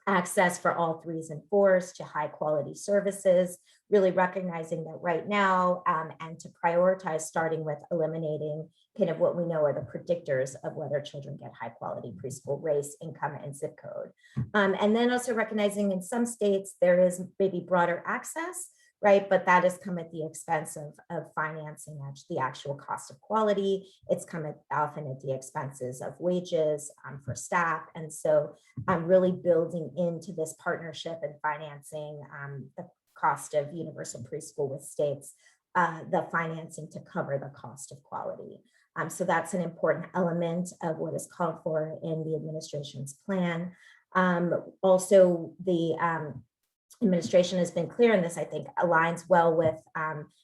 access for all 3s and 4s to high quality services, really recognizing that right now, and to prioritize starting with eliminating kind of what we know are the predictors of whether children get high quality preschool: race, income, and zip code. And then also recognizing in some states there is maybe broader access, right? But that has come at the expense of financing the actual cost of quality. It's come often at the expenses of wages for staff. And so I'm really building into this partnership and financing the cost of universal preschool with states, the financing to cover the cost of quality. So that's an important element of what is called for in the administration's plan. Also, the administration has been clear, and this, I think, aligns well with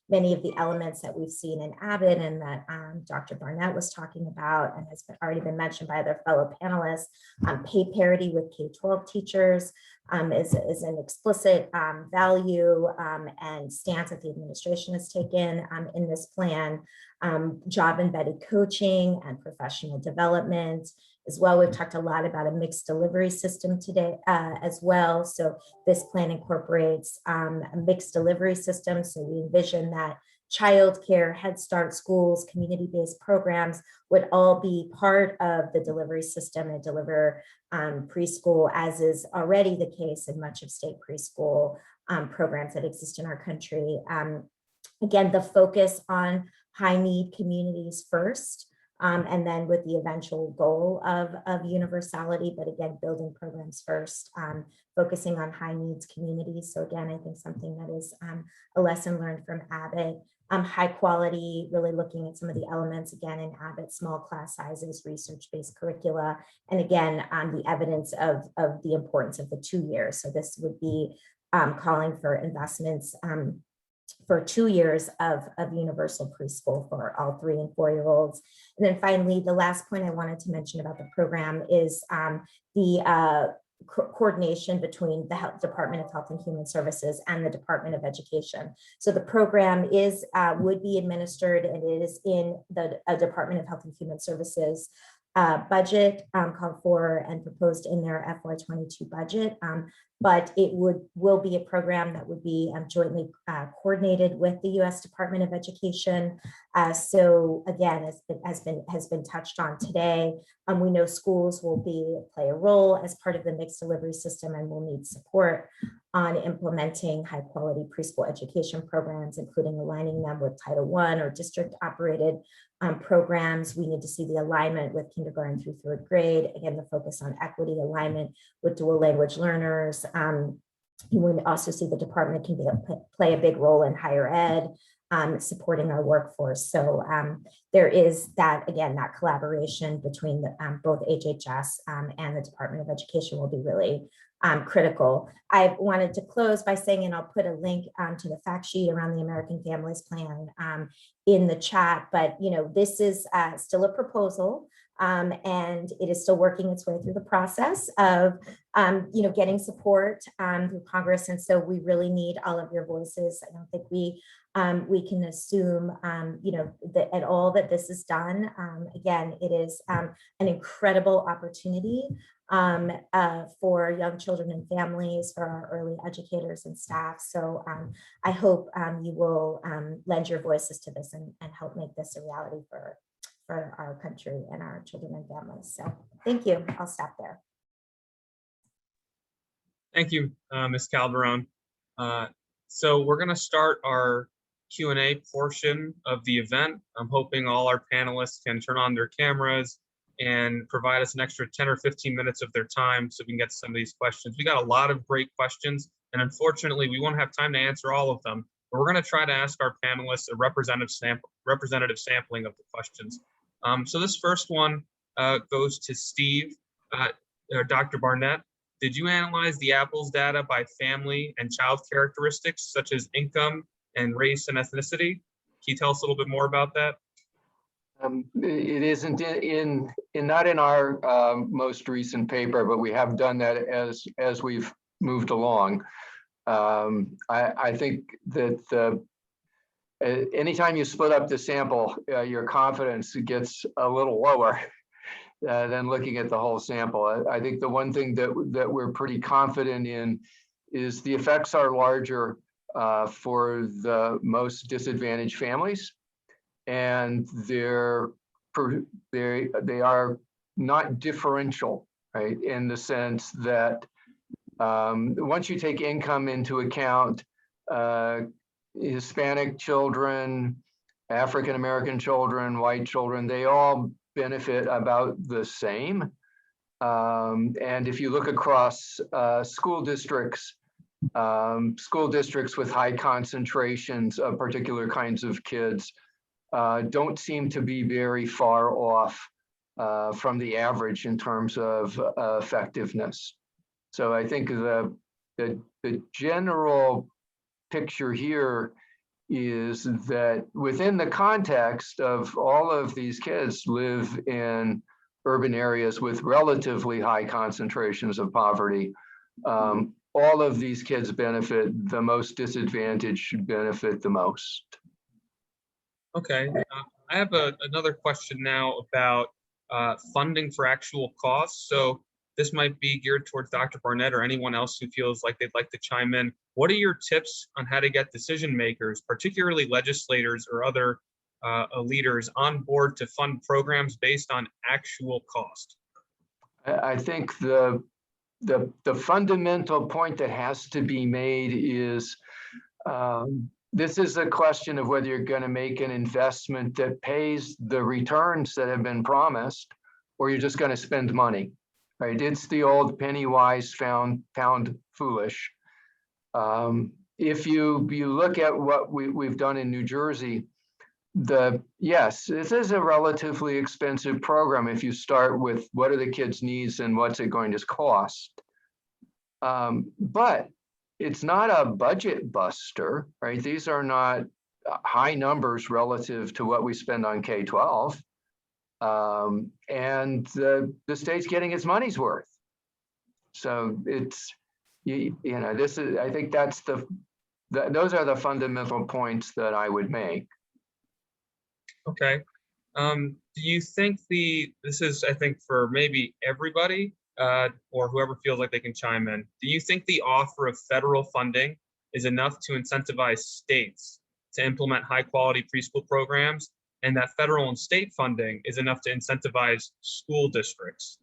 many of the elements that we've seen in Avid and that Dr. Barnett was talking about and has already been mentioned by other fellow panelists. Pay parity with K-12 teachers is an explicit value and stance that the administration has taken in this plan. Job embedded coaching and professional development. As well, we've talked a lot about a mixed delivery system today as well. So this plan incorporates a mixed delivery system. So we envision that childcare, Head Start schools, community-based programs would all be part of the delivery system and deliver preschool, as is already the case in much of state preschool programs that exist in our country. Again, the focus on high need communities first. And then with the eventual goal of universality, but again, building programs first, focusing on high needs communities. So again, I think something that is a lesson learned from Abbott. High quality, really looking at some of the elements again in Abbott: small class sizes, research-based curricula, and again, the evidence of the importance of the 2 years. So this would be calling for investments for 2 years of universal preschool for all 3 and 4-year-olds. And then finally, the last point I wanted to mention about the program is the coordination between the Department of Health and Human Services and the Department of Education. So the program is would be administered, and it is in the Department of Health and Human Services budget called for and proposed in their FY22 budget. But it will be a program that would be jointly coordinated with the U.S. Department of Education. So again, as has been touched on today, we know schools will play a role as part of the mixed delivery system and will need support on implementing high quality preschool education programs, including aligning them with Title I or district operated programs. We need to see the alignment with kindergarten through 3rd grade. Again, the focus on equity, alignment with dual language learners. You would also see the department can play a big role in higher ed, supporting our workforce. So there is that, again, that collaboration between both HHS and the Department of Education will be really critical. I wanted to close by saying, and I'll put a link to the fact sheet around the American Families Plan in the chat, but this is still a proposal. And it is still working its way through the process of, getting support through Congress. And so we really need all of your voices. I don't think we can assume, that at all that this is done. Again, it is an incredible opportunity for young children and families, for our early educators and staff. So I hope you will lend your voices to this and help make this a reality for our country and our children and families. So thank you. I'll stop there.
Thank you, Ms. Calderon. So we're going to start our Q&A portion of the event. I'm hoping all our panelists can turn on their cameras and provide us an extra 10 or 15 minutes of their time so we can get to some of these questions. We got a lot of great questions, and unfortunately, we won't have time to answer all of them, but we're going to try to ask our panelists a representative sampling of the questions. So this first one goes to Steve. Dr. Barnett, did you analyze the Apples data by family and child characteristics such as income and race and ethnicity? Can you tell us a little bit more about that?
It isn't not in our most recent paper, but we have done that as we've moved along. I think that anytime you split up the sample, your confidence gets a little lower than looking at the whole sample. I think the one thing that we're pretty confident in is the effects are larger for the most disadvantaged families, and they are not differential, right? In the sense that once you take income into account, Hispanic children, African American children, white children, they all benefit about the same. And if you look across school districts with high concentrations of particular kinds of kids, don't seem to be very far off from the average in terms of effectiveness. So I think the general picture here is that within the context of all of these kids live in urban areas with relatively high concentrations of poverty, all of these kids benefit, the most disadvantaged should benefit the most.
Okay, I have another question now about funding for actual costs. So this might be geared towards Dr. Barnett or anyone else who feels like they'd like to chime in. What are your tips on how to get decision makers, particularly legislators or other leaders, on board to fund programs based on actual cost?
I think the fundamental point that has to be made is this is a question of whether you're going to make an investment that pays the returns that have been promised, or you're just going to spend money, right? It's the old penny wise, pound foolish. If you look at what we've done in New Jersey, yes, this is a relatively expensive program if you start with what are the kids' needs and what's it going to cost. But it's not a budget buster, right? These are not high numbers relative to what we spend on K-12. And the state's getting its money's worth. So it's, this is, I think that's those are the fundamental points that I would make.
Okay. Do you think this is, I think, for maybe everybody, or whoever feels like they can chime in. Do you think the offer of federal funding is enough to incentivize states to implement high quality preschool programs, and that federal and state funding is enough to incentivize school districts?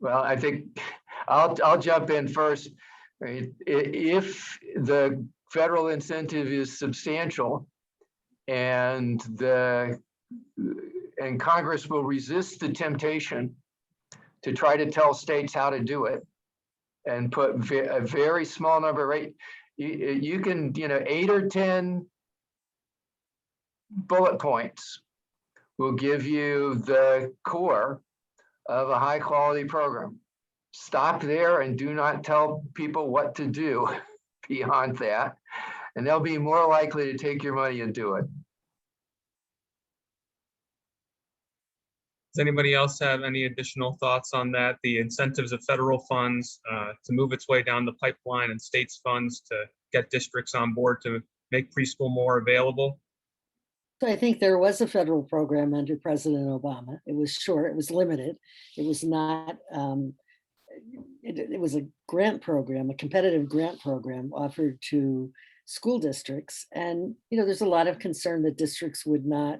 Well, I think I'll jump in first. Right? If the federal incentive is substantial, and Congress will resist the temptation to try to tell states how to do it, and put a very small number, right? You can, 8 or 10 bullet points will give you the core of a high quality program. Stop there and do not tell people what to do beyond that, and they'll be more likely to take your money and do it.
Does anybody else have any additional thoughts on that? The incentives of federal funds to move its way down the pipeline, and states funds to get districts on board to make preschool more available?
So I think there was a federal program under President Obama. It was short, it was limited. It was not, it was a grant program, a competitive grant program offered to school districts. And, there's a lot of concern that districts would not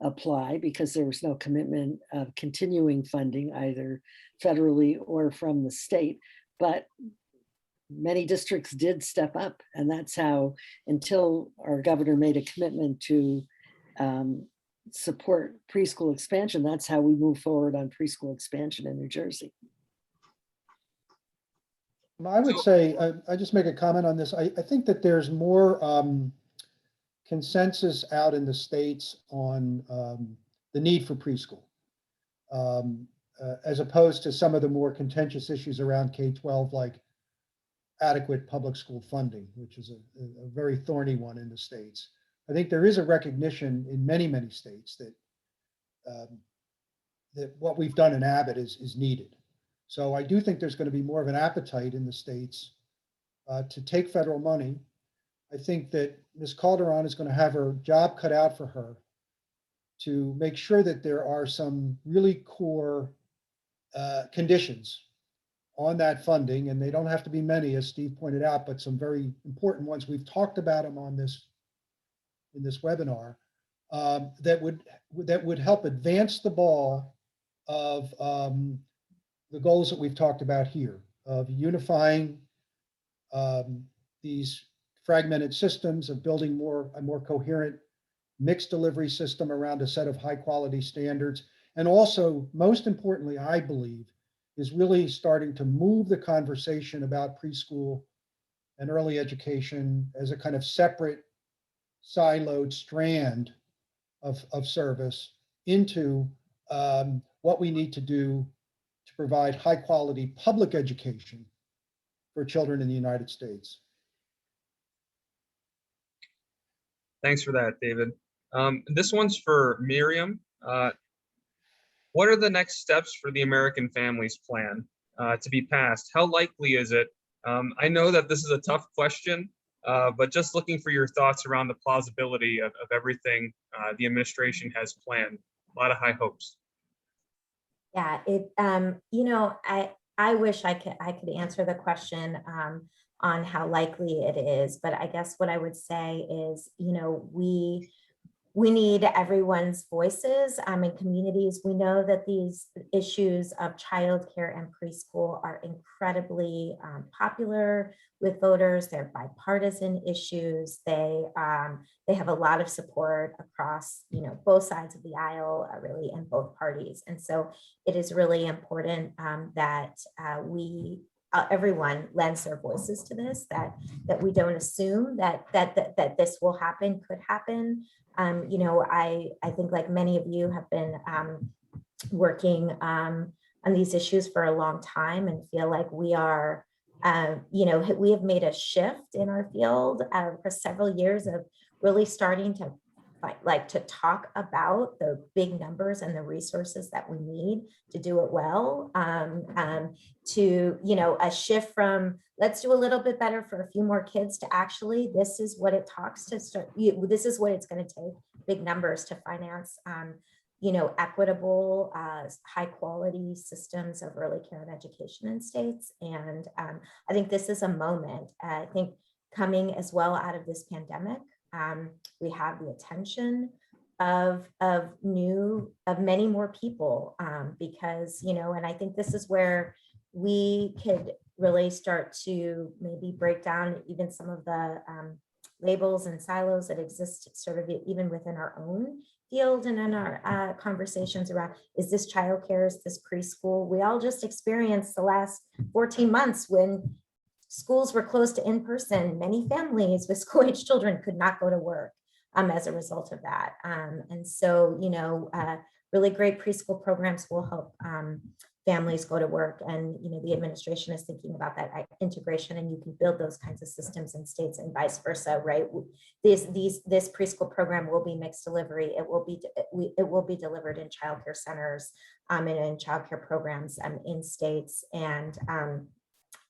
apply because there was no commitment of continuing funding either federally or from the state. But many districts did step up, and that's how, until our governor made a commitment to support preschool expansion, that's how we move forward on preschool expansion in New Jersey.
I would say, I just make a comment on this. I think that there's more consensus out in the states on the need for preschool, as opposed to some of the more contentious issues around K-12, like adequate public school funding, which is a very thorny one in the states. I think there is a recognition in many, many states that that what we've done in Abbott is needed. So I do think there's going to be more of an appetite in the states to take federal money. I think that Ms. Calderon is going to have her job cut out for her to make sure that there are some really core conditions on that funding, and they don't have to be many, as Steve pointed out, but some very important ones. We've talked about them on this in this webinar that would help advance the ball of the goals that we've talked about here of unifying these fragmented systems, of building a more coherent mixed delivery system around a set of high quality standards. And also, most importantly, I believe, is really starting to move the conversation about preschool and early education as a kind of separate siloed strand of service into what we need to do to provide high quality public education for children in the United States.
Thanks for that, David. This one's for Miriam. What are the next steps for the American Families Plan to be passed? How likely is it? I know that this is a tough question, but just looking for your thoughts around the plausibility of everything the administration has planned. A lot of high hopes.
Yeah, I wish I could answer the question on how likely it is, but I guess what I would say is, we need everyone's voices in communities. We know that these issues of childcare and preschool are incredibly popular with voters. They're bipartisan issues. They have a lot of support across, both sides of the aisle, really, in both parties. And so it is really important that everyone lends their voices to this, that we don't assume that this will happen, could happen. I think, like many of you, have been working on these issues for a long time and feel like we are, we have made a shift in our field for several years of really starting to talk about the big numbers and the resources that we need to do it well, to, a shift from let's do a little bit better for a few more kids to actually, this is what it talks to start, this is what it's going to take, big numbers to finance, equitable, high quality systems of early care and education in states. And I think this is a moment, I think, coming as well out of this pandemic. We have the attention of many more people because, and I think this is where we could really start to maybe break down even some of the labels and silos that exist sort of even within our own field and in our conversations around, is this childcare, is this preschool? We all just experienced the last 14 months when schools were closed to in-person. Many families with school-age children could not go to work as a result of that. And so, really great preschool programs will help families go to work. And, the administration is thinking about that integration, and you can build those kinds of systems in states and vice versa, right? This preschool program will be mixed delivery. It will be delivered in childcare centers and in childcare programs in states. And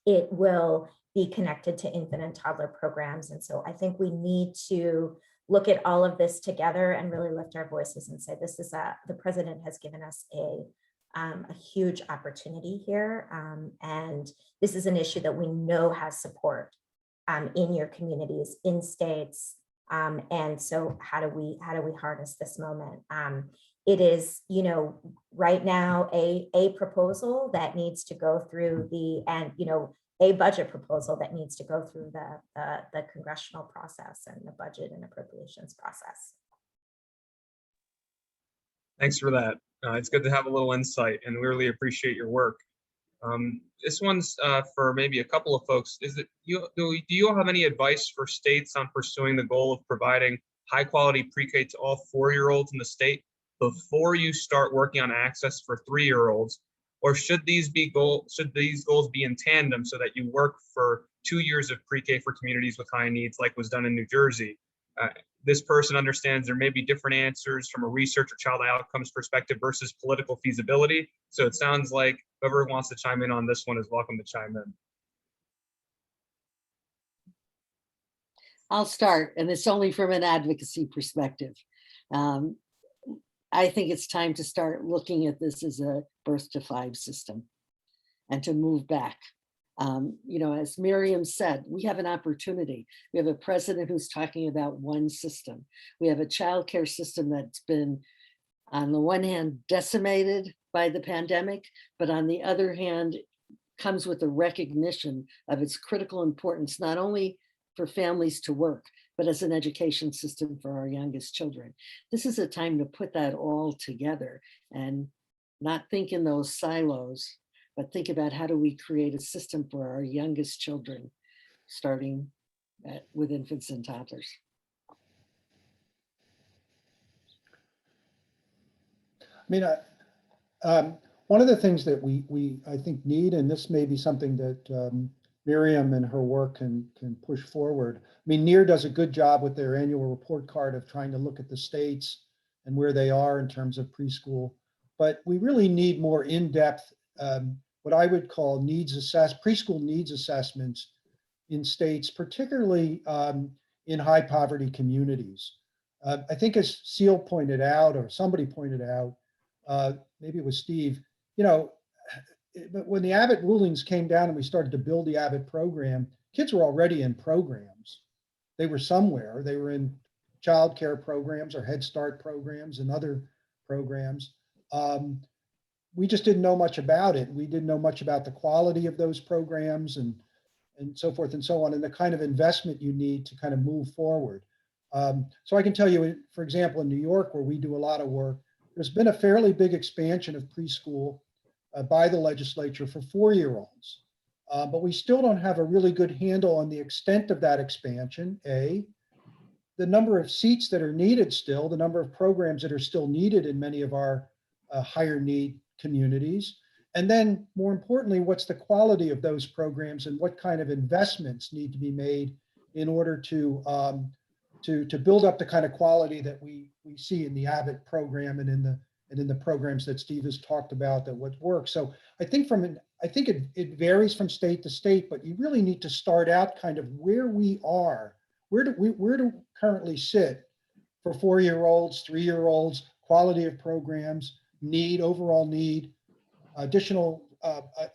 it will be connected to infant and toddler programs. And so I think we need to look at all of this together and really lift our voices and say, this is the president has given us a huge opportunity here. And this is an issue that we know has support in your communities, in states. And so how do we harness this moment? It is, right now a proposal that needs to go through a budget proposal that needs to go through the congressional process and the budget and appropriations process.
Thanks for that. It's good to have a little insight, and we really appreciate your work. This one's for maybe a couple of folks. Do you all have any advice for states on pursuing the goal of providing high quality pre-K to all 4-year-olds in the state before you start working on access for 3-year-olds? Or should these goals be in tandem so that you work for 2 years of pre-K for communities with high needs, like was done in New Jersey? This person understands there may be different answers from a research or child outcomes perspective versus political feasibility. So it sounds like whoever wants to chime in on this one is welcome to chime in.
I'll start, and it's only from an advocacy perspective. I think it's time to start looking at this as a birth to 5 system and to move back. You know, as Miriam said, we have an opportunity. We have a president who's talking about one system. We have a childcare system that's been, on the one hand, decimated by the pandemic, but on the other hand, comes with a recognition of its critical importance, not only for families to work, but as an education system for our youngest children. This is a time to put that all together and not think in those silos, but think about how do we create a system for our youngest children, starting with infants and toddlers.
I mean, one of the things that we I think need, and this may be something that Miriam and her work can push forward. I mean, NIEER does a good job with their annual report card of trying to look at the states and where they are in terms of preschool, but we really need more in-depth, what I would call preschool needs assessments in states, particularly in high poverty communities. I think as Seal pointed out, or somebody pointed out, maybe it was Steve, you know, but when the Abbott rulings came down and we started to build the Abbott program, kids were already in programs. They were somewhere. They were in child care programs or Head Start programs and other programs. We just didn't know much about it. We didn't know much about the quality of those programs and so forth and so on, and the kind of investment you need to kind of move forward. So I can tell you, for example, in New York, where we do a lot of work, there's been a fairly big expansion of preschool by the legislature for 4-year-olds. But we still don't have a really good handle on the extent of that expansion, A, the number of seats that are needed still, the number of programs that are still needed in many of our higher need communities. And then more importantly, what's the quality of those programs and what kind of investments need to be made in order to build up the kind of quality that we see in the Abbott program and in the programs that Steve has talked about that would work. So I think it varies from state to state, but you really need to start out kind of where we are. Where do we currently sit for 4-year-olds, 3-year-olds, quality of programs, overall need, additional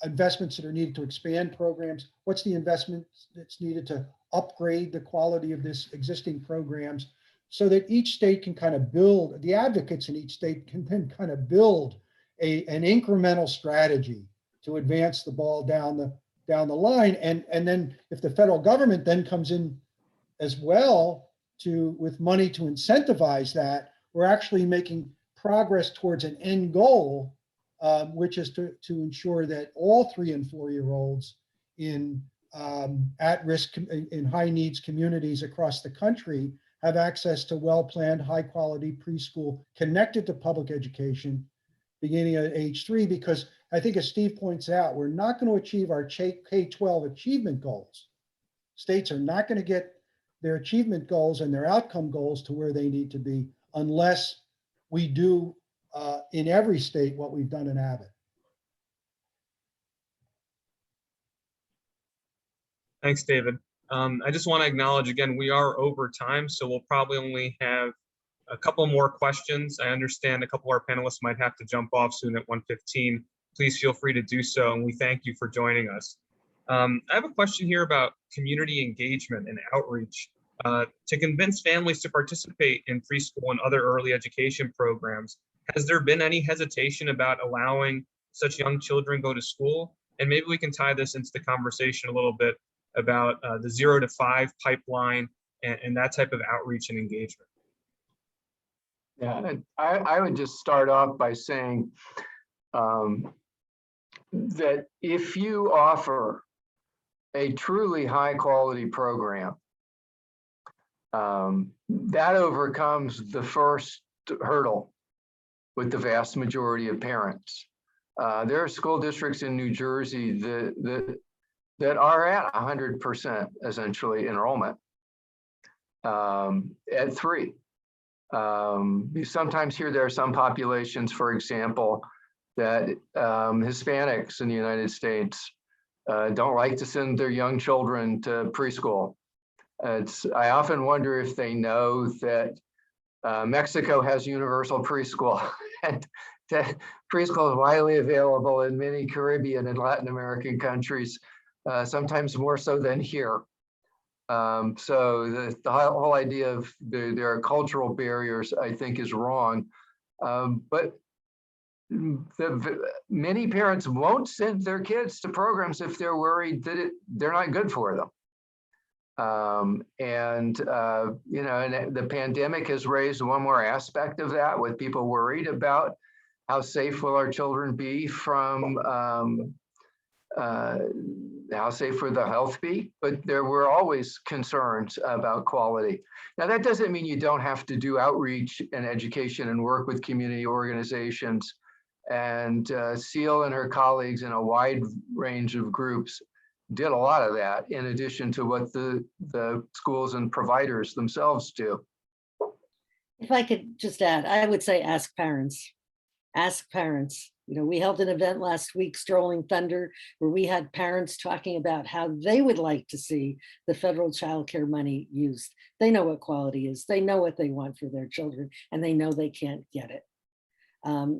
investments that are needed to expand programs. What's the investment that's needed to upgrade the quality of this existing programs so that each state can kind of build, the advocates in each state can then kind of build an incremental strategy to advance the ball down the line. And then if the federal government then comes in as well with money to incentivize that, we're actually making progress towards an end goal, which is to ensure that all 3- and 4-year-olds in at-risk, in high needs communities across the country have access to well-planned, high-quality preschool connected to public education beginning at age 3, because I think as Steve points out, we're not going to achieve our K-12 achievement goals. States are not going to get their achievement goals and their outcome goals to where they need to be unless we do in every state what we've done in Abbott.
Thanks, David. I just want to acknowledge again, we are over time, so we'll probably only have a couple more questions. I understand a couple of our panelists might have to jump off soon at 1:15. Please feel free to do so, and we thank you for joining us. I have a question here about community engagement and outreach. To convince families to participate in preschool and other early education programs, has there been any hesitation about allowing such young children go to school? And maybe we can tie this into the conversation a little bit about the 0 to 5 pipeline and that type of outreach and engagement.
Yeah, and I would just start off by saying that if you offer a truly high quality program, that overcomes the first hurdle with the vast majority of parents. There are school districts in New Jersey that are at 100% essentially enrollment at 3. You sometimes hear there are some populations, for example, that Hispanics in the United States don't like to send their young children to preschool. I often wonder if they know that Mexico has universal preschool, and that preschool is widely available in many Caribbean and Latin American countries, sometimes more so than here. So the whole idea of there are cultural barriers, I think, is wrong. But many parents won't send their kids to programs if they're worried that they're not good for them. And the pandemic has raised one more aspect of that, with people worried about how safe will our children be from, how safe will the health be, but there were always concerns about quality. Now, that doesn't mean you don't have to do outreach and education and work with community organizations, and Seal and her colleagues in a wide range of groups did a lot of that, in addition to what the schools and providers themselves do.
If I could just add, I would say ask parents. Ask parents. We held an event last week, Strolling Thunder, where we had parents talking about how they would like to see the federal child care money used. They know what quality is. They know what they want for their children, and they know they can't get it.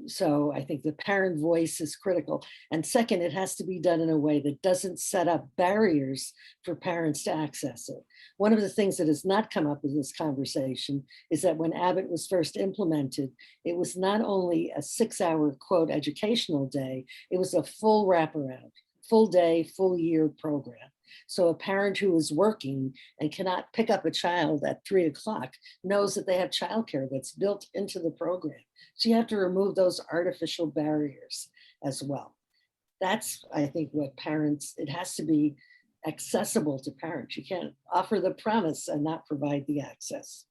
So I think the parent voice is critical. And second, it has to be done in a way that doesn't set up barriers for parents to access it. One of the things that has not come up in this conversation is that when Abbott was first implemented, it was not only a 6-hour, quote, educational day, it was a full wraparound, full day, full year program. So a parent who is working and cannot pick up a child at 3 o'clock knows that they have childcare that's built into the program. So you have to remove those artificial barriers as well. That's, I think, what parents, it has to be accessible to parents. You can't offer the premise and not provide the access.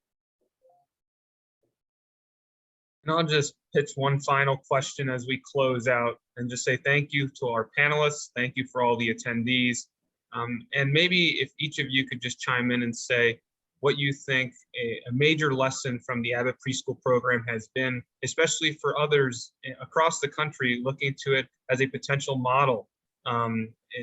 And I'll just pitch one final question as we close out and just say thank you to our panelists. Thank you for all the attendees. And maybe if each of you could just chime in and say what you think a major lesson from the Abbott Preschool Program has been, especially for others across the country looking to it as a potential model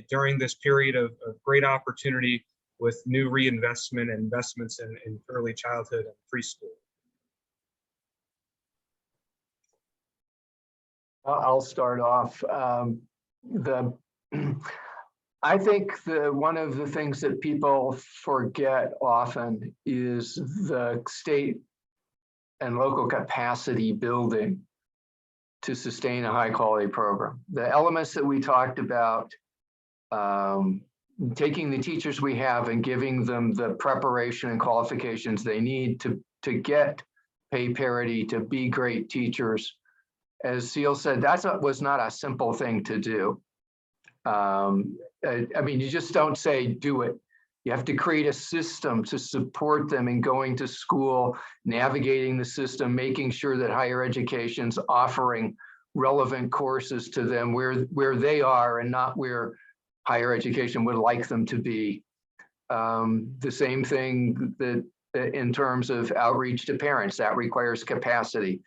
during this period of great opportunity with new reinvestment and investments in early childhood and preschool.
I'll start off. I think one of the things that people forget often is the state and local capacity building to sustain a high quality program. The elements that we talked about, taking the teachers we have and giving them the preparation and qualifications they need to get pay parity, to be great teachers. As Seal said, was not a simple thing to do. I mean, you just don't say do it. You have to create a system to support them in going to school, navigating the system, making sure that higher education's offering relevant courses to them where they are and not where higher education would like them to be. The same thing that in terms of outreach to parents, that requires capacity.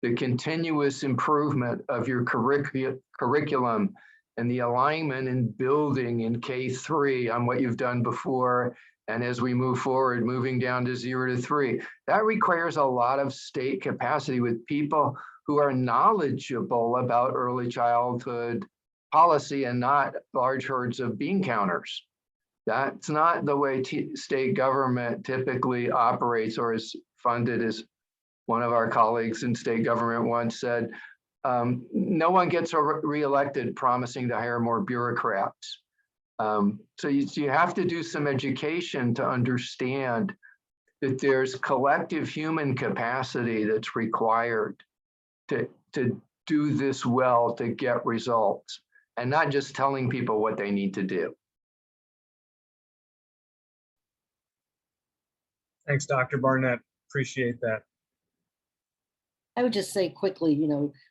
The continuous improvement of your curriculum and the alignment and building in K-3 on what you've done before. And as we move forward, moving down to 0 to 3, that requires a lot of state capacity with people who are knowledgeable about early childhood policy and not large herds of bean counters. That's not the way state government typically operates or is funded, as one of our colleagues in state government once said. No one gets reelected promising to hire more bureaucrats. So you have to do some education to understand that there's collective human capacity that's required to do this well, to get results. and not just telling people what they need to do.
Thanks, Dr. Barnett. Appreciate that.
I would just say quickly,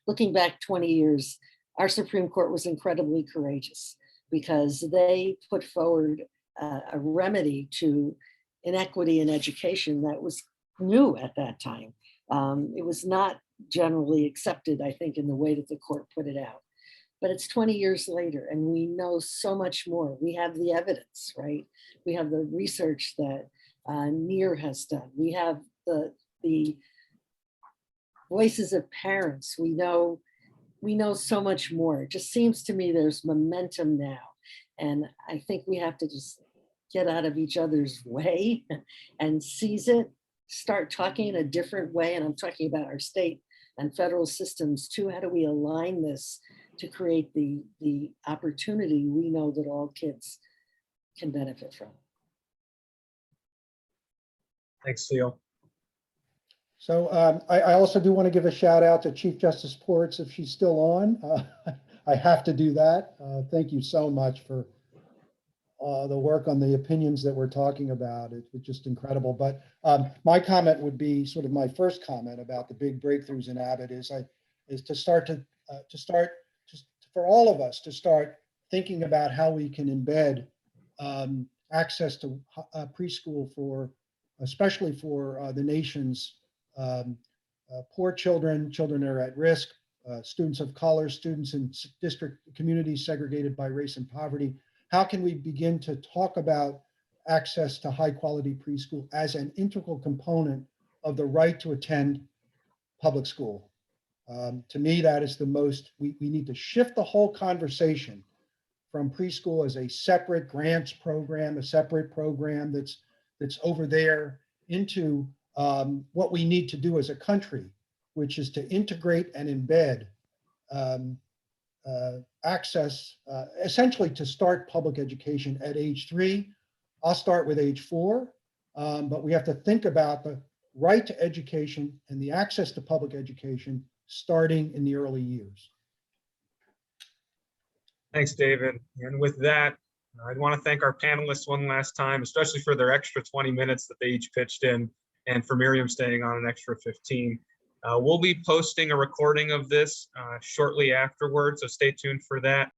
looking back 20 years, our Supreme Court was incredibly courageous because they put forward a remedy to inequity in education that was new at that time. It was not generally accepted, I think, in the way that the court put it out. But it's 20 years later, and we know so much more. We have the evidence, right? We have the research that NIEER has done. We have the voices of parents. We know so much more. It just seems to me there's momentum now. And I think we have to just get out of each other's way and seize it, start talking in a different way. And I'm talking about our state and federal systems too. How do we align this to create the opportunity we know that all kids can benefit from?
Thanks, Theo.
So I also do want to give a shout out to Chief Justice Ports if she's still on. I have to do that. Thank you so much for the work on the opinions that we're talking about. It's just incredible. But my comment would be sort of my first comment about the big breakthroughs in Avid is for all of us to start thinking about how we can embed access to preschool especially for the nation's poor children that are at risk, students of color, students in district communities segregated by race and poverty. How can we begin to talk about access to high quality preschool as an integral component of the right to attend public school? To me, that is the most, we need to shift the whole conversation from preschool as a separate grants program, a separate program that's over there, into what we need to do as a country, which is to integrate and embed access, essentially to start public education at age 3. I'll start with age 4, but we have to think about the right to education and the access to public education starting in the early years.
Thanks, David. And with that, I'd want to thank our panelists one last time, especially for their extra 20 minutes that they each pitched in, and for Miriam staying on an extra 15. We'll be posting a recording of this shortly afterwards, so stay tuned for that.